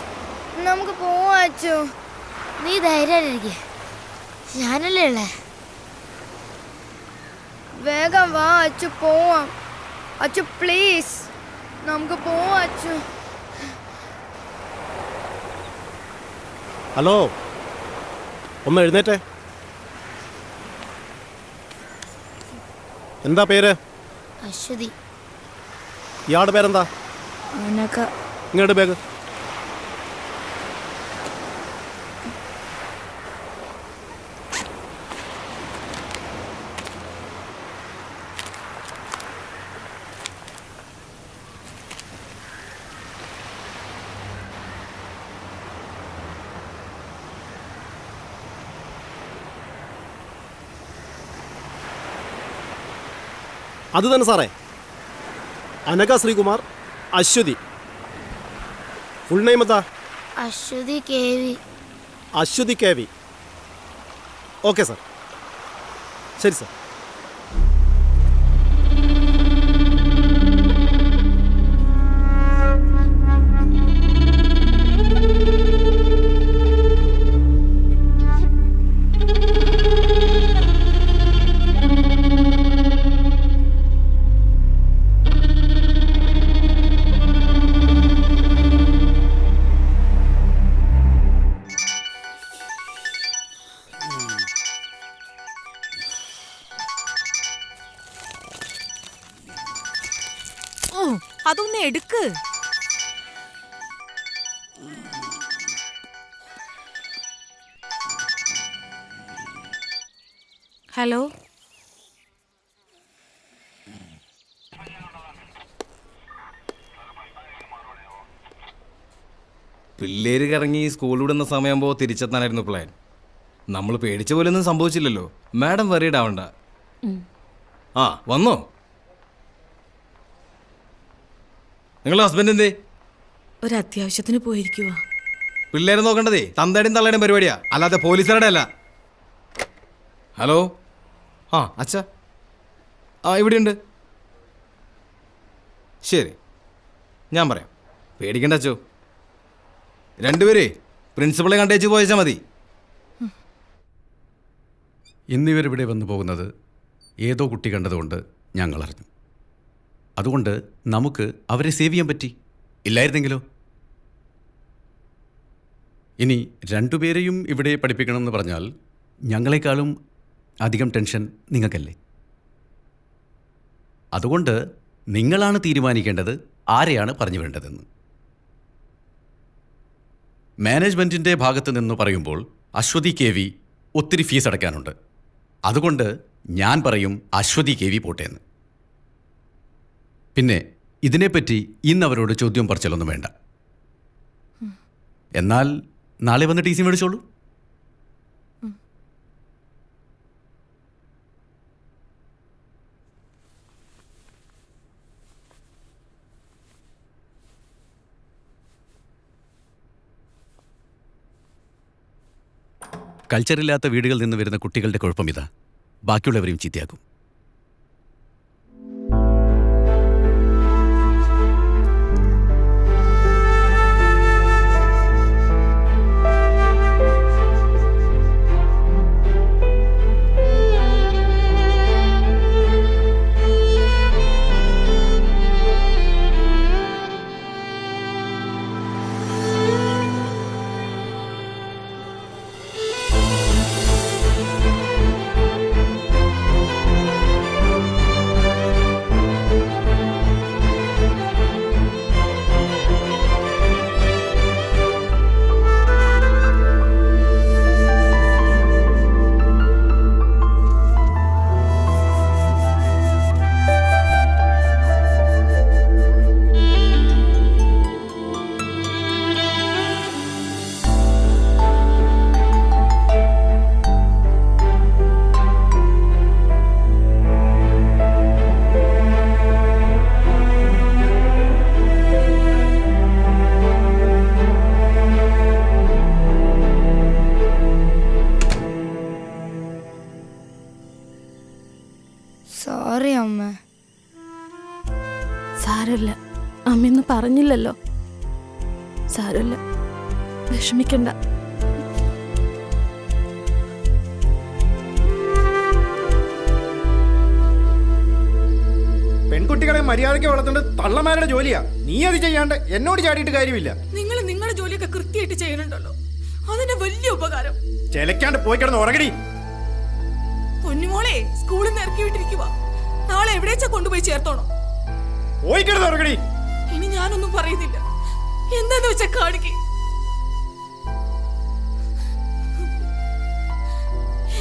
നമുക്ക് പോവാ അച്ചു. നീ ധൈര്യമായിട്ടിരിക്കെ, ഞാനല്ലേ ഉള്ളേ. വേഗം വാ അച്ചു, പോവാം. അച്ചു പ്ലീസ്, നമുക്ക് പോവാ അച്ചു. ഹലോ, ഒന്ന് എഴുന്നേറ്റേ. എന്താ പേര്? അശ്വതി. ഇയാളുടെ പേരെന്താ? അനക. ഇങ്ങോട്ട് ബാഗ്. അത് തന്നെ സാറേ, അനക ശ്രീകുമാർ, അശ്വതി. ഫുൾ നെയിം എന്താ? Aswathy KV. Aswathy KV. Okay sir, ശരി സാർ. അതൊന്ന് എടുക്ക്. ഹലോ, പിള്ളേര് കറങ്ങി സ്കൂൾ വിടുന്ന സമയമാകുമ്പോൾ തിരിച്ചെത്താനായിരുന്നു പ്ലാൻ. നമ്മൾ പേടിച്ച പോലൊന്നും സംഭവിച്ചില്ലല്ലോ. മാഡം വറീഡ് ആവണ്ട. ആ വന്നോ? നിങ്ങളുടെ ഹസ്ബൻഡ് എന്തേ? ഒരു അത്യാവശ്യത്തിന് പോയിരിക്കുവാ. പിള്ളേരെ നോക്കേണ്ടതേ തന്തയുടെയും തള്ളയുടെയും പരിപാടിയാ, അല്ലാതെ പോലീസുകാരുടെ അല്ല. ഹലോ, ആ അച്ഛാ, ആ ഇവിടെയുണ്ട്. ശരി, ഞാൻ പറയാം, പേടിക്കണ്ട അച്ചോ. രണ്ടുപേരേ പ്രിൻസിപ്പളെ കണ്ടേച്ച് പോയച്ചാൽ മതി. ഇന്നിവരിവിടെ വന്നു പോകുന്നത് ഏതോ കുട്ടി കണ്ടതുകൊണ്ട് ഞങ്ങൾ അറിഞ്ഞു. അതുകൊണ്ട് നമുക്ക് അവരെ സേവ് ചെയ്യാൻ പറ്റി. ഇല്ലായിരുന്നെങ്കിലോ? ഇനി രണ്ടുപേരെയും ഇവിടെ പഠിപ്പിക്കണമെന്ന് പറഞ്ഞാൽ ഞങ്ങളെക്കാളും അധികം ടെൻഷൻ നിങ്ങൾക്കല്ലേ? അതുകൊണ്ട് നിങ്ങളാണ് തീരുമാനിക്കേണ്ടത് ആരെയാണ് പറഞ്ഞു വേണ്ടതെന്ന്. മാനേജ്മെൻറ്റിൻ്റെ ഭാഗത്ത് നിന്ന് പറയുമ്പോൾ അശ്വതി KV ഒത്തിരി ഫീസ് അടയ്ക്കാനുണ്ട്. അതുകൊണ്ട് ഞാൻ പറയും അശ്വതി KV പോട്ടേന്ന്. പിന്നെ ഇതിനെപ്പറ്റി ഇന്ന് അവരോട് ചോദ്യം പറച്ചിലൊന്നും വേണ്ട. എന്നാൽ നാളെ വന്ന് TC മേടിച്ചോളൂ. കൾച്ചറില്ലാത്ത വീടുകളിൽ നിന്ന് വരുന്ന കുട്ടികളുടെ കുഴപ്പം ഇതാ, ബാക്കിയുള്ളവരെയും ചീത്തയാക്കും. സാരമില്ല, അമ്മയൊന്നും പറഞ്ഞില്ലല്ലോ. സാരമില്ല, വിഷമിക്കണ്ട. പെൺകുട്ടികളെ മര്യാദയ്ക്ക് വളർത്തേണ്ടത് തള്ളമാരുടെ ജോലിയാ. നീ അത് ചെയ്യാണ്ട് എന്നോട് ചാടിയിട്ട് കാര്യമില്ല. നിങ്ങൾ നിങ്ങളുടെ ജോലിയൊക്കെ കൃത്യമായിട്ട് ചെയ്യുന്നുണ്ടല്ലോ, അതിന്റെ വലിയ ഉപകാരം. ചെലക്കാണ്ട് പോയി കിടന്ന് ഉറങ്ങടി. പൊന്നുമോളെ സ്കൂളിൽ നിന്ന് ഇറക്കി വിട്ടിരിക്കുക, നാളെ എവിടെച്ചാ കൊണ്ടുപോയി ചേർത്തോണം. പോയി കിടന്ന് ഉറങ്ങടി. ഇനി ഞാനൊന്നും പറയുന്നില്ല, എന്താന്ന് വെച്ചാ കാണിക്ക്.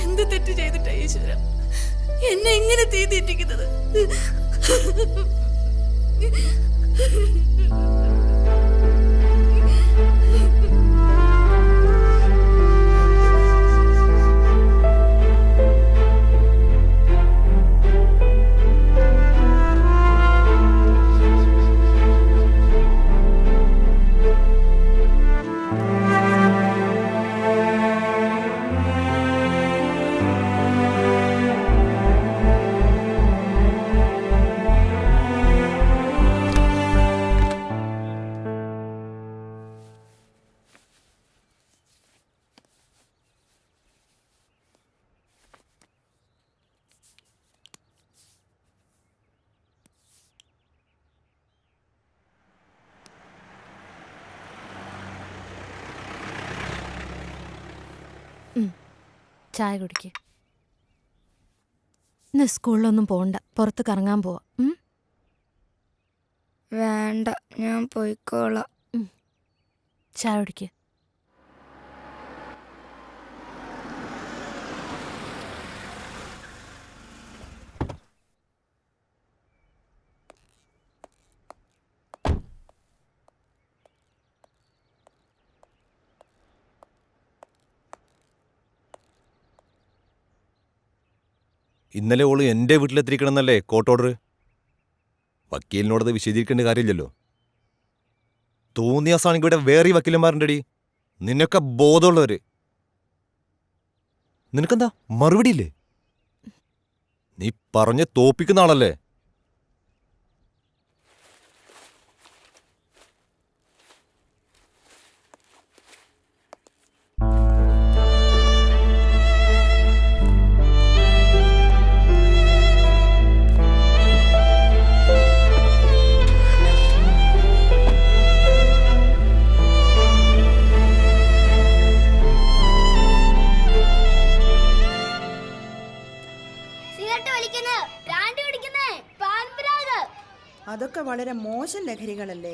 എന്ത് തെറ്റ് ചെയ്തിട്ടാ ഈശ്വര എന്നെ എങ്ങനെ തീറ്റിക്കുന്നത്? ചായ കുടിക്ക്. ഇന്ന് സ്കൂളിലൊന്നും പോണ്ട, പുറത്ത് കറങ്ങാൻ പോവാ. വേണ്ട, ഞാൻ പോയിക്കോളാം. ചായ കുടിക്ക്. ഇന്നലെ ഓള് എൻ്റെ വീട്ടിലെത്തിരിക്കണമെന്നല്ലേ കോർട്ട് ഓർഡർ? വക്കീലിനോടത് വിശദീകരിക്കേണ്ട കാര്യമില്ലല്ലോ. തോന്നിയ സാണെങ്കിൽ ഇവിടെ വേറെ വക്കീലന്മാരുണ്ടടി, നിന്നൊക്കെ ബോധമുള്ളവര്. നിനക്കെന്താ മറുപടിയില്ലേ? നീ പറഞ്ഞ് തോപ്പിക്കുന്ന ആളല്ലേ? അതൊക്കെ വളരെ മോശം ലഹരികളല്ലേ?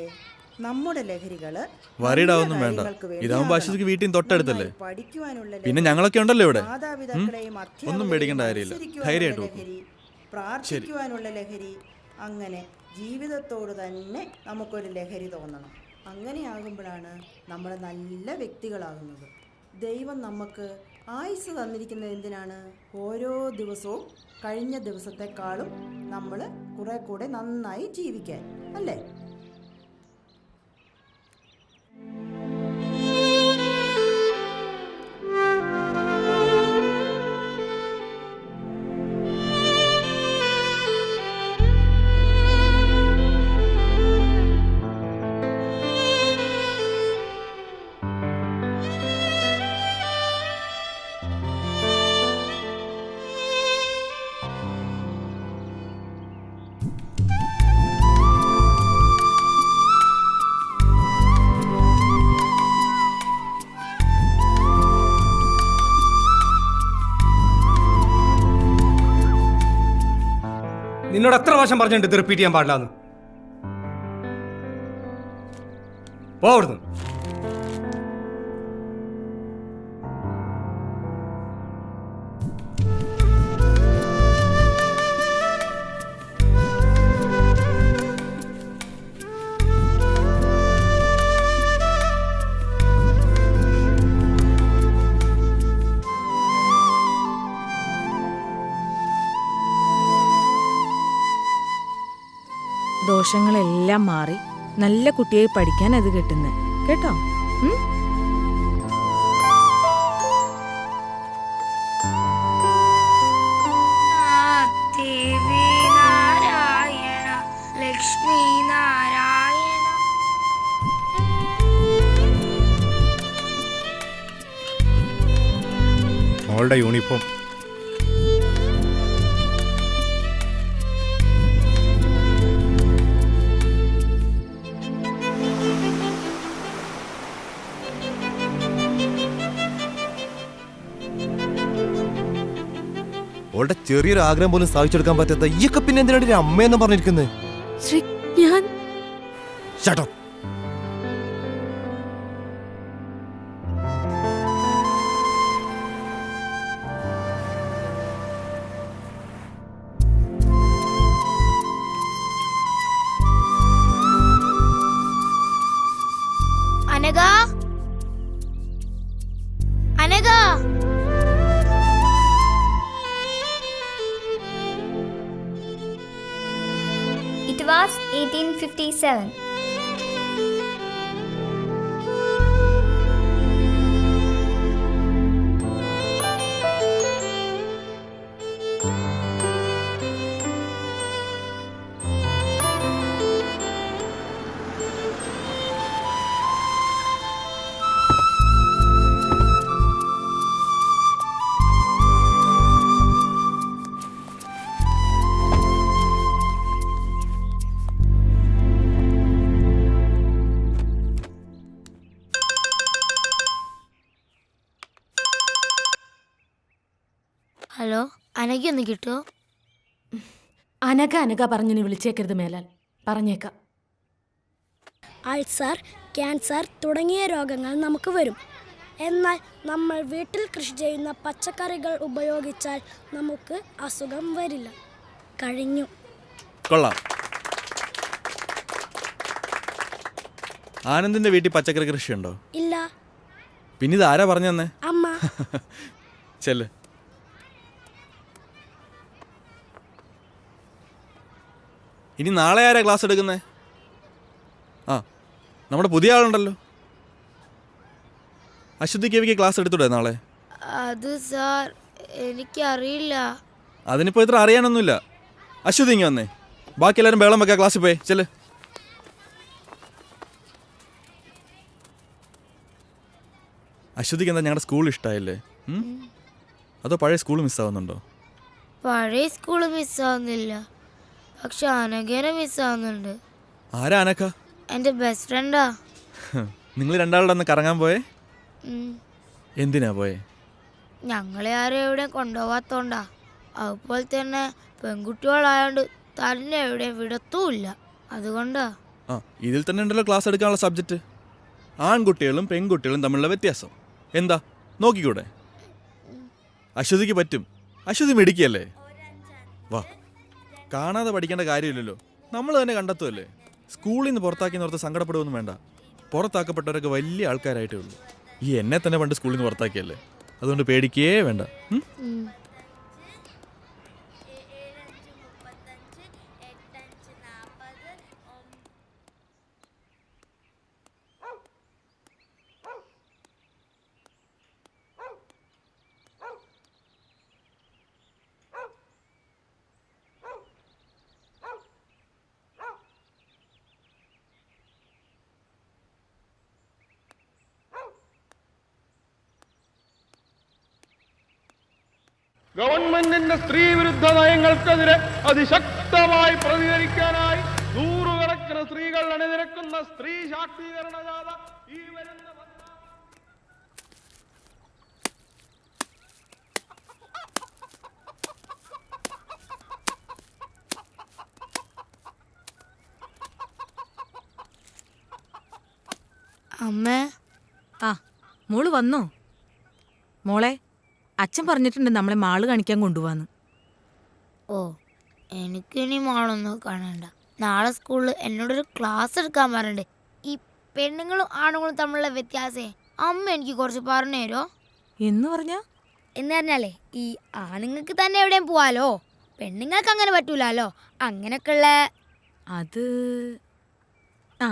നമ്മുടെ ലഹരികള് വരീടാവൊന്നും വേണ്ട, ഇതാവുമ്പോ ആശുപത്രിക്ക് വീട്ടിൽ തൊട്ടടുത്തല്ലേ. പിന്നെ ഞങ്ങളൊക്കെ ഉണ്ടല്ലോ ഇവിടെ. ഒന്നും പേടിക്കേണ്ട കാര്യമില്ല, ധൈര്യമായിട്ട് നോക്കും. പ്രാർത്ഥിക്കുവാനുള്ള ലഹരി, അങ്ങനെ ജീവിതത്തോട് തന്നെ നമുക്കൊരു ലഹരി തോന്നണം. അങ്ങനെയാകുമ്പോഴാണ് നമ്മൾ നല്ല വ്യക്തികളാകുന്നത്. ദൈവം നമുക്ക് ആയുസ് തന്നിരിക്കുന്നത് എന്തിനാണ്? ഓരോ ദിവസവും കഴിഞ്ഞ ദിവസത്തെക്കാളും നമ്മൾ കുറെ കൂടെ നന്നായി ജീവിക്കാൻ, അല്ലേ? നിന്നോട് എത്ര പ്രാവശ്യം പറഞ്ഞിട്ട് ഇത് റിപ്പീറ്റ് ചെയ്യാൻ പാടില്ലാന്ന്? പോ അവിടുന്ന്. ദോഷങ്ങളെല്ലാം മാറി നല്ല കുട്ടിയായി പഠിക്കാൻ അത് കിട്ടുന്നത് കേട്ടോ. ദേവി നാരായണ ലക്ഷ്മി മോളുടെ യൂണിഫോം. അവളുടെ ചെറിയൊരു ആഗ്രഹം പോലും സാധിച്ചെടുക്കാൻ പറ്റാത്ത ഈയൊക്കെ പിന്നെ എന്തിനാണ് ഒരു അമ്മയെന്ന് പറഞ്ഞിരിക്കുന്നത്? ശ്രീ, ഞാൻ Shut up. Anagha, Anagha, It was 1857. Hello, അനഘയൊന്ന് കിട്ടുമോ? അനഘ പറഞ്ഞു നീ വിളിച്ചേക്കരുത് മേലാൽ. പറഞ്ഞേക്കാം. അൾസർ, ക്യാൻസർ തുടങ്ങിയ രോഗങ്ങൾ നമുക്ക് വരും. എന്നാൽ നമ്മൾ വീട്ടിൽ കൃഷി ചെയ്യുന്ന പച്ചക്കറികൾ ഉപയോഗിച്ചാൽ നമുക്ക് അസുഖം വരില്ല. കഴിഞ്ഞു. കൊള്ളാം. ആനന്ദിന്റെ വീട്ടിൽ പച്ചക്കറി കൃഷിയുണ്ടോ? ഇല്ല. പിന്നെ ഇത് ആരാ പറഞ്ഞു തന്നെ? അമ്മ. ചെല്ല്. ഇനി നാളെ ആരാ ക്ലാസ് എടുക്കുന്നേ? ആ, നമ്മുടെ പുതിയ ആളുണ്ടല്ലോ. അശ്വതി കേവിക്ക് ക്ലാസ് എടുത്തൂടെ നാളെ? അത് സാർ, എനിക്കറിയില്ല. അതിനിപ്പോൾ ഇത്ര അറിയാനൊന്നുമില്ല. അശ്വതി ഇങ്ങ് വന്നേ. ബാക്കി എല്ലാവരും ബേളം വെക്കാം, ക്ലാസ്സിൽ പോയി ചെല്ല്. അശ്വതിക്ക് എന്താ ഞങ്ങളുടെ സ്കൂൾ ഇഷ്ടമായില്ലേ? അതോ പഴയ സ്കൂൾ മിസ്സാവുന്നുണ്ടോ? പഴയ സ്കൂള് മിസ്സാവുന്നില്ല, പക്ഷെ അനഘേനെ മിസ്സാവുന്നുണ്ട്. ആരാ അനക്ക? എൻ്റെ ബെസ്റ്റ് ഫ്രണ്ടാ. നിങ്ങൾ രണ്ടാളുടെ ഒന്ന് കറങ്ങാൻ പോയേ? എന്തിനാ പോയേ? ഞങ്ങളെ ആരും എവിടെയും കൊണ്ടുപോകാത്തോണ്ടാ. അതുപോലെ തന്നെ പെൺകുട്ടികളായോണ്ട് തന്നെ എവിടെയും വിടത്തുമില്ല, അതുകൊണ്ടാ. ആ, ഇതിൽ തന്നെ ഉണ്ടല്ലോ ക്ലാസ് എടുക്കാനുള്ള സബ്ജക്റ്റ്. ആൺകുട്ടികളും പെൺകുട്ടികളും തമ്മിലുള്ള വ്യത്യാസം എന്താ നോക്കിക്കൂടെ? അശ്വതിക്ക് പറ്റും. അശ്വതി മിടുക്കിയല്ലേ? വാ, കാണാതെ പഠിക്കേണ്ട കാര്യമില്ലല്ലോ, നമ്മൾ തന്നെ കണ്ടെത്തുമല്ലേ. സ്കൂളിൽ നിന്ന് പുറത്താക്കിയെന്നോർത്ത് സങ്കടപ്പെടുകയൊന്നും വേണ്ട. പുറത്താക്കപ്പെട്ടവരൊക്കെ വലിയ ആൾക്കാരായിട്ടേ ഉള്ളൂ. ഈ എന്നെ തന്നെ പണ്ട് സ്കൂളിൽ നിന്ന് പുറത്താക്കിയല്ലേ, അതുകൊണ്ട് പേടിക്കേ വേണ്ട. ഗവൺമെന്റിന്റെ സ്ത്രീ വിരുദ്ധ നയങ്ങൾക്കെതിരെ അതിശക്തമായി പ്രതികരിക്കാനായി നൂറുകണക്കിന് സ്ത്രീകൾ അണിനിരക്കുന്ന സ്ത്രീ ശാക്തീകരണ ജാഥ ഈ വരുന്ന അമ്മേ. ആ, മോള് വന്നോ? മോളെ, അച്ഛൻ പറഞ്ഞിട്ടുണ്ട് നമ്മളെ മാള് കാണിക്കാൻ കൊണ്ടുപോവാന്ന്. ഓ, എനിക്കിനി മാളൊന്നും കാണണ്ട. നാളെ സ്കൂളിൽ എന്നോടൊരു ക്ലാസ് എടുക്കാൻ പറഞ്ഞിട്ടുണ്ട്. ഈ പെണ്ണുങ്ങളും ആണുങ്ങളും തമ്മിലുള്ള വ്യത്യാസേ അമ്മ എനിക്ക് കുറച്ച് പറഞ്ഞു തരോ? എന്ന് പറഞ്ഞാ? എന്ന് പറഞ്ഞാലേ, ഈ ആണുങ്ങൾക്ക് തന്നെ എവിടെയും പോവാലോ, പെണ്ണുങ്ങൾക്ക് അങ്ങനെ പറ്റൂലോ. അങ്ങനെയൊക്കെയുള്ള അത് ആ,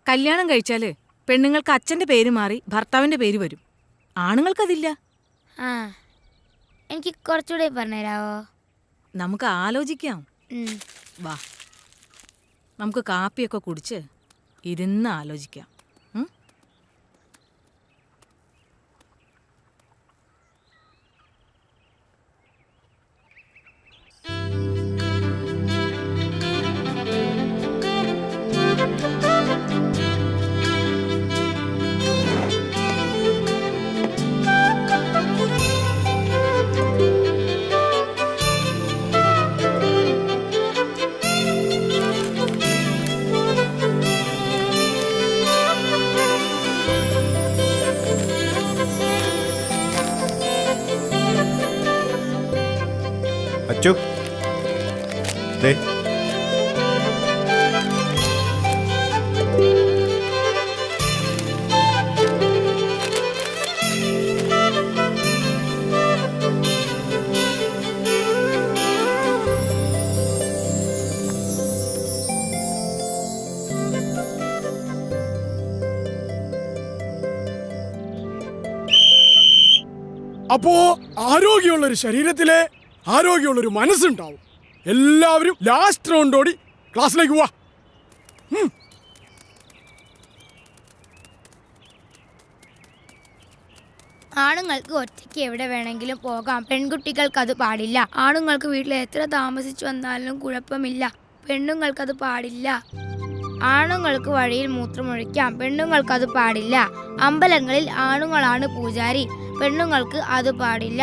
കല്യാണം കഴിച്ചാല് പെണ്ണുങ്ങൾക്ക് അച്ഛൻ്റെ പേര് മാറി ഭർത്താവിൻ്റെ പേര് വരും. ആണുങ്ങൾക്കതില്ല. ആ, എനിക്ക് കുറച്ചുകൂടെ പറഞ്ഞുതരാവോ? നമുക്ക് ആലോചിക്കാം. വാ, നമുക്ക് കാപ്പിയൊക്കെ കുടിച്ച് ഇരുന്ന് ആലോചിക്കാം. അച്ചു ദേ അപ്പോ ആരോഗ്യമുള്ളൊരു ശരീരത്തിലെ ആരോഗ്യമുള്ളൊരു മനസ്സുണ്ടാവും. എല്ലാവരും ലാസ്റ്റ് റൗണ്ട് ഓടി ക്ലാസ്സിലേക്ക് പോവാ. ആണുങ്ങൾക്ക് ഒറ്റയ്ക്ക് എവിടെ വേണമെങ്കിലും പോകാം, പെൺകുട്ടികൾക്ക് അത് പാടില്ല. ആണുങ്ങൾക്ക് വീട്ടിൽ എത്ര താമസിച്ചു വന്നാലും കുഴപ്പമില്ല, പെണ്ണുങ്ങൾക്കത് പാടില്ല. ആണുങ്ങൾക്ക് വഴിയിൽ മൂത്രമൊഴിക്കാം, പെണ്ണുങ്ങൾക്കത് പാടില്ല. അമ്പലങ്ങളിൽ ആണുങ്ങളാണ് പൂജാരി, പെണ്ണുങ്ങൾക്ക് അത് പാടില്ല.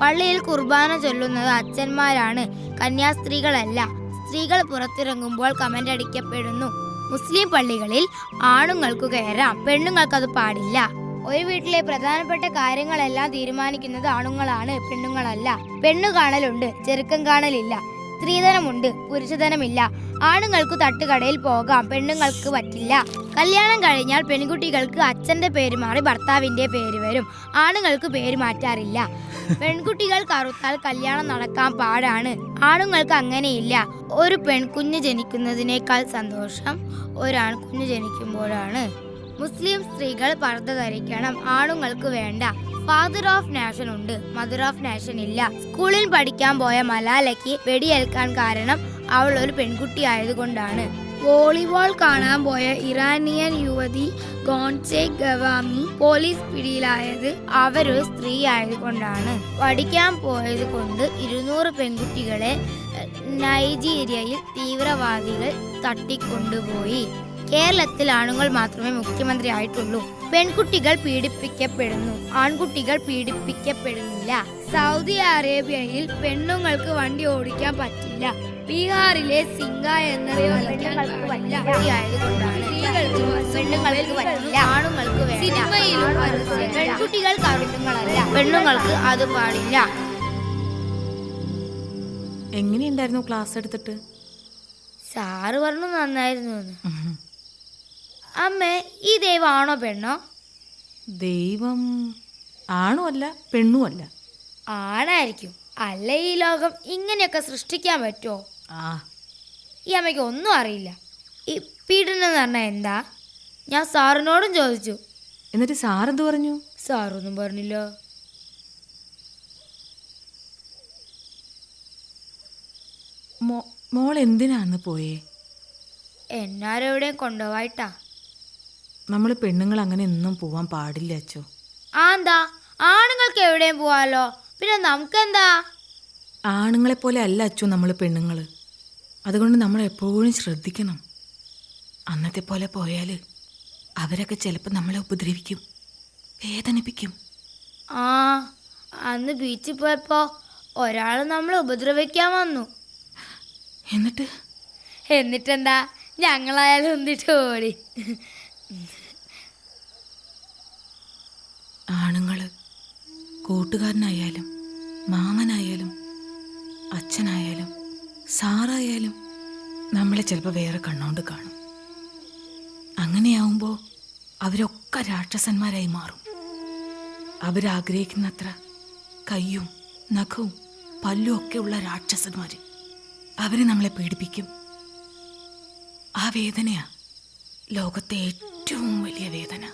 പള്ളിയിൽ കുർബാന ചൊല്ലുന്നത് അച്ഛന്മാരാണ്, കന്യാസ്ത്രീകളല്ല. സ്ത്രീകൾ പുറത്തിറങ്ങുമ്പോൾ കമന്റ് അടിക്കപ്പെടുന്നു. മുസ്ലിം പള്ളികളിൽ ആണുങ്ങൾക്ക് കയറാം, പെണ്ണുങ്ങൾക്കത് പാടില്ല. ഒരു വീട്ടിലെ പ്രധാനപ്പെട്ട കാര്യങ്ങളെല്ലാം തീരുമാനിക്കുന്നത് ആണുങ്ങളാണ്, പെണ്ണുങ്ങളല്ല. പെണ്ണു കാണലുണ്ട്, ചെറുക്കം കാണലില്ല. സ്ത്രീധനമുണ്ട്, പുരുഷധനമില്ല. ആണുങ്ങൾക്ക് തട്ടുകടയിൽ പോകാം, പെണ്ണുങ്ങൾക്ക് പറ്റില്ല. കല്യാണം കഴിഞ്ഞാൽ പെൺകുട്ടികൾക്ക് അച്ഛന്റെ പേര് മാറി ഭർത്താവിന്റെ പേര് വരും, ആണുങ്ങൾക്ക് പേര് മാറ്റാറില്ല. പെൺകുട്ടികൾ കറുത്താൽ കല്യാണം നടക്കാൻ പാടാണ്, ആണുങ്ങൾക്ക് അങ്ങനെയില്ല. ഒരു പെൺകുഞ്ഞ് ജനിക്കുന്നതിനേക്കാൾ സന്തോഷം ഒരാൺകുഞ്ഞ് ജനിക്കുമ്പോഴാണ്. മുസ്ലിം സ്ത്രീകൾ പർദ്ദ ധരിക്കണം, ആണുങ്ങൾക്ക് വേണ്ട. ഫാദർ ഓഫ് നാഷൻ ഉണ്ട്, മദർ ഓഫ് നാഷൻ ഇല്ല. സ്കൂളിൽ പഠിക്കാൻ പോയ മലാലയ്ക്ക് വെടിയേൽക്കാൻ കാരണം അവൾ ഒരു പെൺകുട്ടി ആയതുകൊണ്ടാണ്. വോളിബോൾ കാണാൻ പോയ ഇറാനിയൻ യുവതി ഗോൺസെ ഗവാമി പോലീസ് പിടിയിലായത് അവരൊരു സ്ത്രീ ആയതുകൊണ്ടാണ്. പഠിക്കാൻ പോയത് കൊണ്ട് 200 പെൺകുട്ടികളെ നൈജീരിയയിൽ തീവ്രവാദികൾ തട്ടിക്കൊണ്ടുപോയി. കേരളത്തിൽ ആണുങ്ങൾ മാത്രമേ മുഖ്യമന്ത്രി ആയിട്ടുള്ളൂ. പെൺകുട്ടികൾ പീഡിപ്പിക്കപ്പെടുന്നു, ആൺകുട്ടികൾ പീഡിപ്പിക്കപ്പെടുന്നില്ല. സൗദി അറേബ്യയിൽ പെണ്ണുങ്ങൾക്ക് വണ്ടി ഓടിക്കാൻ പറ്റില്ല. ബീഹാറിലെ സിംഗ എന്നത് പെണ്ണുങ്ങൾക്ക് പറ്റില്ല, ആണുങ്ങൾക്ക് സിനിമയിലും പെൺകുട്ടികൾക്ക് ആണുങ്ങളല്ല, പെണ്ണുങ്ങൾക്ക് അത് പാടില്ല. എങ്ങനെയുണ്ടായിരുന്നു ക്ലാസ് എടുത്തിട്ട്? സാറ് പറഞ്ഞു നന്നായിരുന്നു. അമ്മേ, ഈ ദൈവമാണോ പെണ്ണോ? ദൈവം ആണും അല്ല പെണ്ണും അല്ല. ആണായിരിക്കും, അല്ല ഈ ലോകം ഇങ്ങനെയൊക്കെ സൃഷ്ടിക്കാൻ പറ്റുമോ? ഈ അമ്മയ്ക്ക് ഒന്നും അറിയില്ല. ഈ പീഡനം എന്ന് പറഞ്ഞാൽ എന്താ? ഞാൻ സാറിനോടും ചോദിച്ചു. എന്നിട്ട് സാറെന്ത് പറഞ്ഞു? സാറൊന്നും പറഞ്ഞില്ല. മോൾ എന്തിനാന്ന് പോയേ? എന്നാരെവിടെയും കൊണ്ടുപോയിട്ടാ. നമ്മൾ പെണ്ണുങ്ങൾ അങ്ങനെ ഒന്നും പോവാൻ പാടില്ല അച്ചോ. എന്താ, ആണുങ്ങൾക്ക് എവിടെയും പോവാലോ, പിന്നെ നമുക്കെന്താ? ആണുങ്ങളെ പോലെ അല്ല അച്ചു നമ്മൾ പെണ്ണുങ്ങൾ. അതുകൊണ്ട് നമ്മൾ എപ്പോഴും ശ്രദ്ധിക്കണം. അന്നത്തെ പോലെ പോയാൽ അവരൊക്കെ ചിലപ്പോൾ നമ്മളെ ഉപദ്രവിക്കും, വേദനിപ്പിക്കും. അന്ന് ബീച്ചിൽ പോയപ്പോ ഒരാൾ നമ്മളെ ഉപദ്രവിക്കാൻ വന്നു. എന്നിട്ടെന്താ, ഞങ്ങളായാലും ഒന്നിട്ട് ഓടി. ആണുങ്ങൾ കൂട്ടുകാരനായാലും മാമനായാലും അച്ഛനായാലും സാറായാലും നമ്മളെ ചിലപ്പോൾ വേറെ കണ്ണുകൊണ്ട് കാണും. അങ്ങനെയാവുമ്പോൾ അവരൊക്കെ രാക്ഷസന്മാരായി മാറും. അവരാഗ്രഹിക്കുന്നത്ര കയ്യും നഖവും പല്ലും ഒക്കെ ഉള്ള രാക്ഷസന്മാർ അവർ നമ്മളെ പീഡിപ്പിക്കും. ആ വേദനയാ ലോകത്തെ ഏറ്റവും വലിയ വേദന.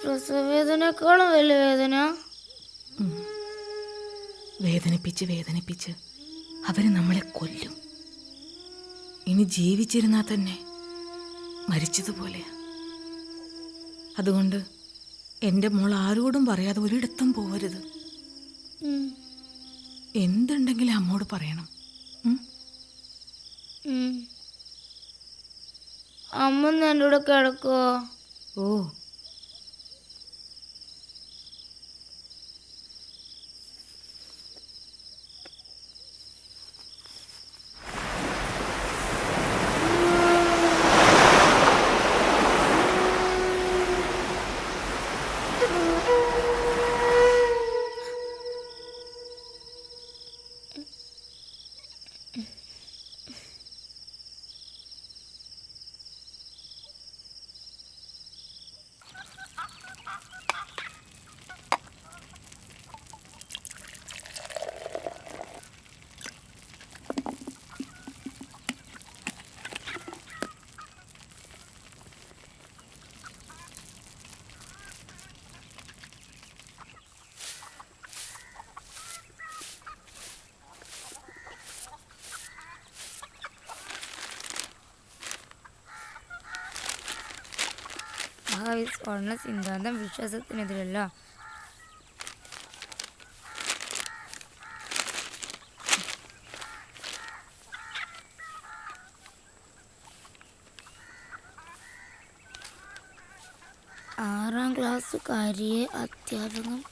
പ്രസവവേദനേക്കാളും വലിയ വേദന. വേദനിപ്പിച്ച് വേദനിപ്പിച്ച് അവർ നമ്മളെ കൊല്ലും. ഇനി ജീവിച്ചിരുന്നാൽ തന്നെ മരിച്ചതുപോലെയാ. അതുകൊണ്ട് എൻ്റെ മോൾ ആരോടും പറയാതെ ഒരിടത്തും പോവരുത്. എന്തുണ്ടെങ്കിലും അമ്മോട് പറയണം. അമ്മ എൻ്റെ കൂടെ കിടക്കുവോ? ഓ, മഹാവിസ്ഫോടന സിദ്ധാന്തം വിശ്വാസത്തിനെതിരല്ല. ആറാം ക്ലാസ്സുകാരിയെ അധ്യാപകൻ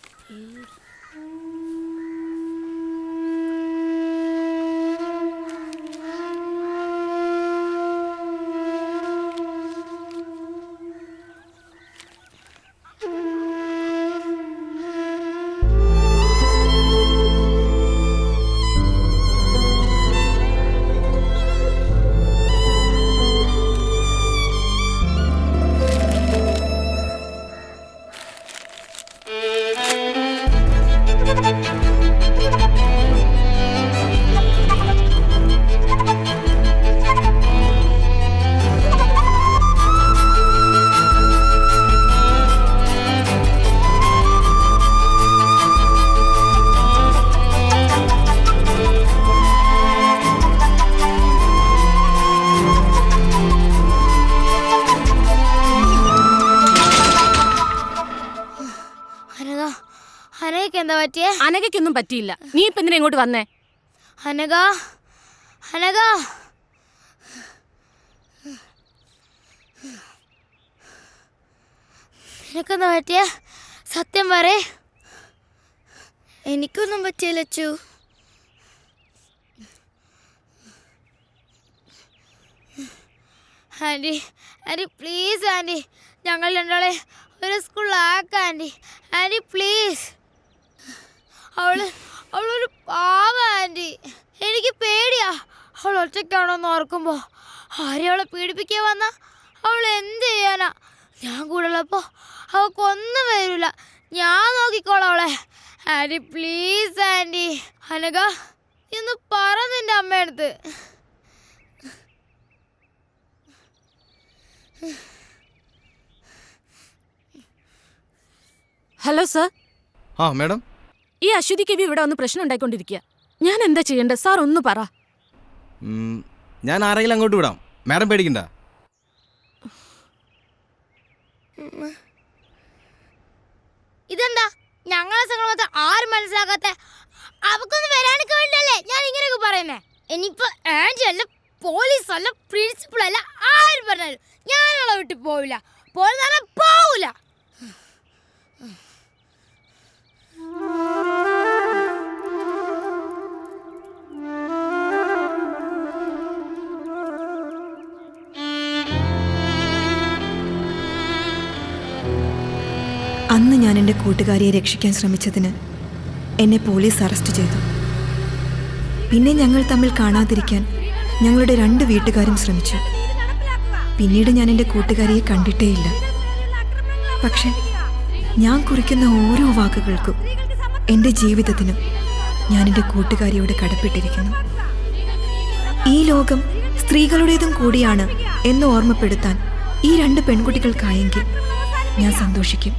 അനഘയ്ക്ക് എന്താ പറ്റിയേ? അനഘയ്ക്കൊന്നും പറ്റിയില്ല. നീ ഇപ്പൊ എന്തിനാ ഇങ്ങോട്ട് വന്നേ? അനഘ അനഘ നിനക്കെന്താ പറ്റിയേ? സത്യം പറയേ. എനിക്കൊന്നും പറ്റിയില്ല Achu. Aunty aunty please aunty, ഞങ്ങൾ രണ്ടാളെ ഒരു സ്കൂളിലാക്കാം ആൻറ്റി. Aunty please. അവളൊരു പാവ ആൻറ്റി. എനിക്ക് പേടിയാ അവൾ ഒറ്റയ്ക്കാണോന്ന് ഓർക്കുമ്പോൾ. ആരെയും അവളെ പീഡിപ്പിക്കാൻ വന്നാ അവൾ എന്ത് ചെയ്യാനാ? ഞാൻ കൂടെ ഉള്ളപ്പോൾ അവൾക്കൊന്നും വരില്ല. ഞാൻ നോക്കിക്കോളാം അവളെ. Anti please anti. അനഘ ഇന്ന് പറ നിന്റെ അമ്മയടുത്ത്. Hello sir. ആ മാഡം, ഈ അശ്വതി കവി ഇവിടെ വന്ന് പ്രശ്നം ഉണ്ടായിക്കൊണ്ടിരിക്കുക. ഞാൻ എന്താ ചെയ്യേണ്ടത് സാർ? ഒന്ന് പറ. ഞാൻ ആരെങ്കിലും അങ്ങോട്ട് വിടാം, മാഡം പേടിക്കണ്ട. ഇതെന്താ ഞങ്ങളെ സംഘടന ആരും മനസ്സിലാക്കാത്ത? അവക്കൊന്നും വരാനൊക്കെ വേണ്ടല്ലേ ഞാൻ ഇങ്ങനെയൊക്കെ പറയുന്നേ. ഇനിയിപ്പോ ആൻറ്റി അല്ല, പോലീസ് അല്ല, പ്രിൻസിപ്പൾ അല്ല, ആരും പറഞ്ഞാലും ഞാനവളെ വിട്ട് പോവില്ല. പോവില്ല. അന്ന് ഞാൻ എൻ്റെ കൂട്ടുകാരിയെ രക്ഷിക്കാൻ ശ്രമിച്ചതിന് എന്നെ പോലീസ് അറസ്റ്റ് ചെയ്തു. പിന്നെ ഞങ്ങൾ തമ്മിൽ കാണാതിരിക്കാൻ ഞങ്ങളുടെ 2 വീട്ടുകാരും ശ്രമിച്ചു. പിന്നീട് ഞാൻ എൻ്റെ കൂട്ടുകാരിയെ കണ്ടിട്ടേയില്ല. പക്ഷെ ഞാൻ കുറിക്കുന്ന ഓരോ വാക്കുകൾക്കും എൻ്റെ ജീവിതത്തിനും ഞാൻ എൻ്റെ കൂട്ടുകാരിയോട് കടപ്പെട്ടിരിക്കുന്നു. ഈ ലോകം സ്ത്രീകളുടേതും കൂടിയാണ് എന്ന് ഓർമ്മപ്പെടുത്താൻ ഈ 2 പെൺകുട്ടികൾക്കായെങ്കിൽ ഞാൻ സന്തോഷിക്കും.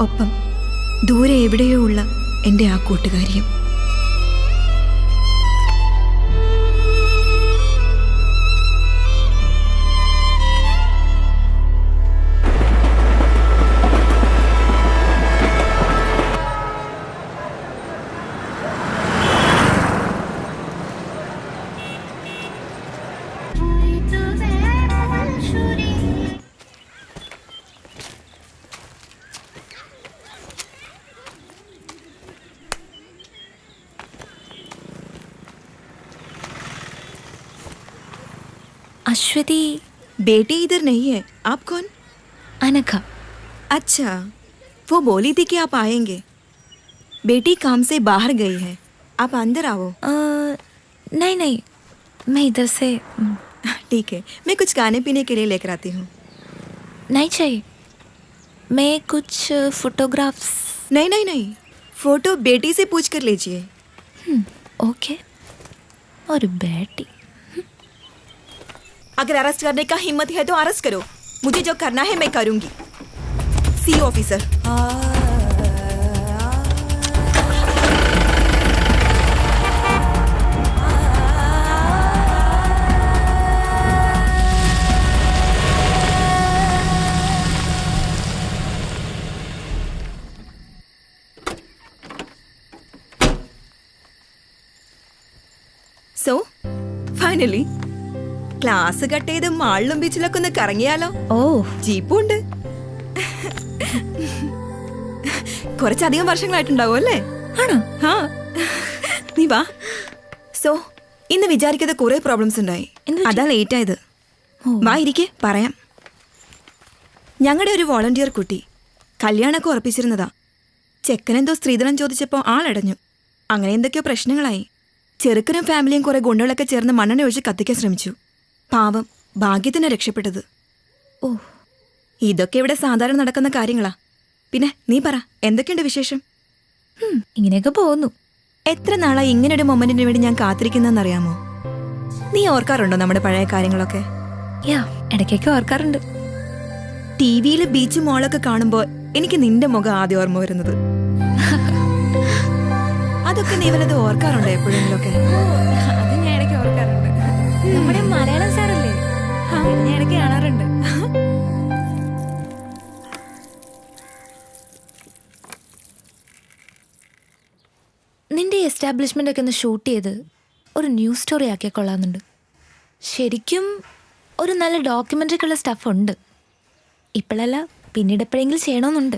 ഒപ്പം ദൂരെ എവിടെയോ ഉള്ള എൻ്റെ ആ കൂട്ടുകാരിയും. अश्वती बेटी इधर नहीं है. आप कौन? अनघा. अच्छा, वो बोली थी कि आप आएंगे. बेटी काम से बाहर गई है, आप अंदर आओ. नहीं, मैं इधर से. ठीक है, मैं कुछ खाने पीने के लिए लेकर आती हूँ. नहीं चाहिए. मैं कुछ फोटोग्राफ्स. नहीं, फोटो बेटी से पूछ कर लीजिए. ओके. और बेटी, अगर अरेस्ट करने का हिम्मत है तो अरेस्ट करो. मुझे जो करना है मैं करूंगी. See officer. Finally class cut ചെയ്ത് മാളിലും ബീച്ചിലൊക്കെ ഒന്ന് കറങ്ങിയാലോ? ഓ, ജീപ്പും ഉണ്ട്. കുറച്ചധികം വർഷങ്ങളായിട്ടുണ്ടാവും അല്ലേ? ആണോ? ആ, നീ വാ. സോ ഇന്ന് വിചാരിക്കാതെ കുറെ പ്രോബ്ലംസ് ഉണ്ടായി. അതാ ലേറ്റ് ആയത്. വാ ഇരിക്കെ, പറയാം. ഞങ്ങളുടെ ഒരു വോളണ്ടിയർ കുട്ടി കല്യാണമൊക്കെ ഉറപ്പിച്ചിരുന്നതാ. ചെക്കനെന്തോ സ്ത്രീധനം ചോദിച്ചപ്പോൾ ആളടഞ്ഞു. അങ്ങനെ എന്തൊക്കെയോ പ്രശ്നങ്ങളായി. ചെറുക്കനും ഫാമിലിയും കുറെ ഗുണ്ടകളൊക്കെ ചേർന്ന് മണ്ണെണ്ണ ഒഴിച്ച് കത്തിക്കാൻ ശ്രമിച്ചു. പാവം, ഭാഗ്യത്തിനാ രക്ഷപ്പെട്ടത്. ഓ, ഇതൊക്കെ ഇവിടെ സാധാരണ നടക്കുന്ന കാര്യങ്ങളാ. പിന്നെ നീ പറ, എന്തൊക്കെയുണ്ട് വിശേഷം? ഇങ്ങനെയൊക്കെ പോകുന്നു. എത്ര നാളായി ഇങ്ങനൊരു മൊമെന്റിന് വേണ്ടി ഞാൻ കാത്തിരിക്കുന്നറിയാമോ? നീ ഓർക്കാറുണ്ടോ നമ്മുടെ പഴയ കാര്യങ്ങളൊക്കെ? ഇടയ്ക്കൊക്കെ ഓർക്കാറുണ്ട്. ടിവിയിൽ ബീച്ച് മോളൊക്കെ കാണുമ്പോ എനിക്ക് നിന്റെ മുഖം ആദ്യം ഓർമ്മ വരുന്നത്. അതൊക്കെ നീ വല്ലത് ഓർക്കാറുണ്ടോ എപ്പോഴെങ്കിലൊക്കെ? അത് ഞാൻ ഇടയ്ക്ക് ഓർക്കാറുണ്ട്. നമ്മുടെ മലയാളം സാറല്ലേ, ഞാൻ ഇടയ്ക്ക് കാണാറുണ്ട്. നിന്റെ എസ്റ്റാബ്ലിഷ്മെൻ്റ് ഒക്കെ ഒന്ന് ഷൂട്ട് ചെയ്ത് ഒരു ന്യൂസ് സ്റ്റോറി ആക്കിയാൽ കൊള്ളാമെന്നുണ്ട്. ശരിക്കും ഒരു നല്ല ഡോക്യുമെൻ്ററിക്കുള്ള സ്റ്റഫ് ഉണ്ട്. ഇപ്പോഴല്ല, പിന്നീട് എപ്പോഴെങ്കിലും ചെയ്യണമെന്നുണ്ട്.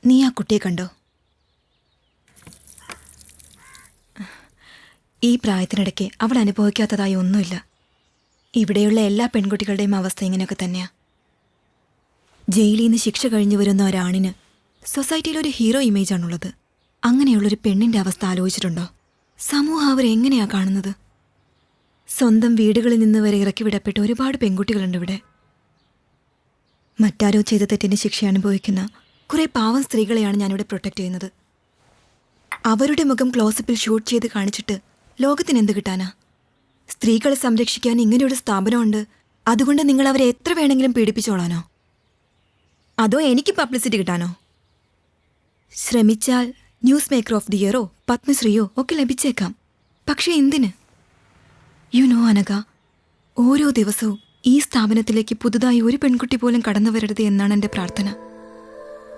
നീ ആ കുട്ടിയെ കണ്ടോ? ഈ പ്രായത്തിനിടയ്ക്ക് അവൾ അനുഭവിക്കാത്തതായി ഒന്നുമില്ല. ഇവിടെയുള്ള എല്ലാ പെൺകുട്ടികളുടെയും അവസ്ഥ ഇങ്ങനെയൊക്കെ തന്നെയാ. ജയിലിൽ നിന്ന് ശിക്ഷ കഴിഞ്ഞു വരുന്ന ഒരാണിന് സൊസൈറ്റിയിൽ ഒരു ഹീറോ ഇമേജാണുള്ളത്. അങ്ങനെയുള്ളൊരു പെണ്ണിൻ്റെ അവസ്ഥ ആലോചിച്ചിട്ടുണ്ടോ? സമൂഹം അവരെ എങ്ങനെയാ കാണുന്നത്? സ്വന്തം വീടുകളിൽ നിന്ന് വരെ ഇറക്കി വിടപ്പെട്ട ഒരുപാട് പെൺകുട്ടികളുണ്ട് ഇവിടെ. മറ്റാരോ ചെയ്ത തെറ്റിന് ശിക്ഷ അനുഭവിക്കുന്ന കുറേ പാവം സ്ത്രീകളെയാണ് ഞാനിവിടെ പ്രൊട്ടക്റ്റ് ചെയ്യുന്നത്. അവരുടെ മുഖം ക്ലോസപ്പിൽ ഷൂട്ട് ചെയ്ത് കാണിച്ചിട്ട് ലോകത്തിന് എന്ത് കിട്ടാനാ? സ്ത്രീകളെ സംരക്ഷിക്കാൻ ഇങ്ങനെയൊരു സ്ഥാപനമുണ്ട്, അതുകൊണ്ട് നിങ്ങൾ അവരെ എത്ര വേണമെങ്കിലും പീഡിപ്പിച്ചോളാനോ? അതോ എനിക്ക് പബ്ലിസിറ്റി കിട്ടാനോ? ശ്രമിച്ചാൽ ന്യൂസ് മേക്കർ ഓഫ് ദി ഇയറോ പത്മശ്രീയോ ഒക്കെ ലഭിച്ചേക്കാം. പക്ഷെ എന്തിന്? അനഘ, ഓരോ ദിവസവും ഈ സ്ഥാപനത്തിലേക്ക് പുതുതായി ഒരു പെൺകുട്ടി പോലും കടന്നു വരരുത് എന്നാണ് എൻ്റെ പ്രാർത്ഥന.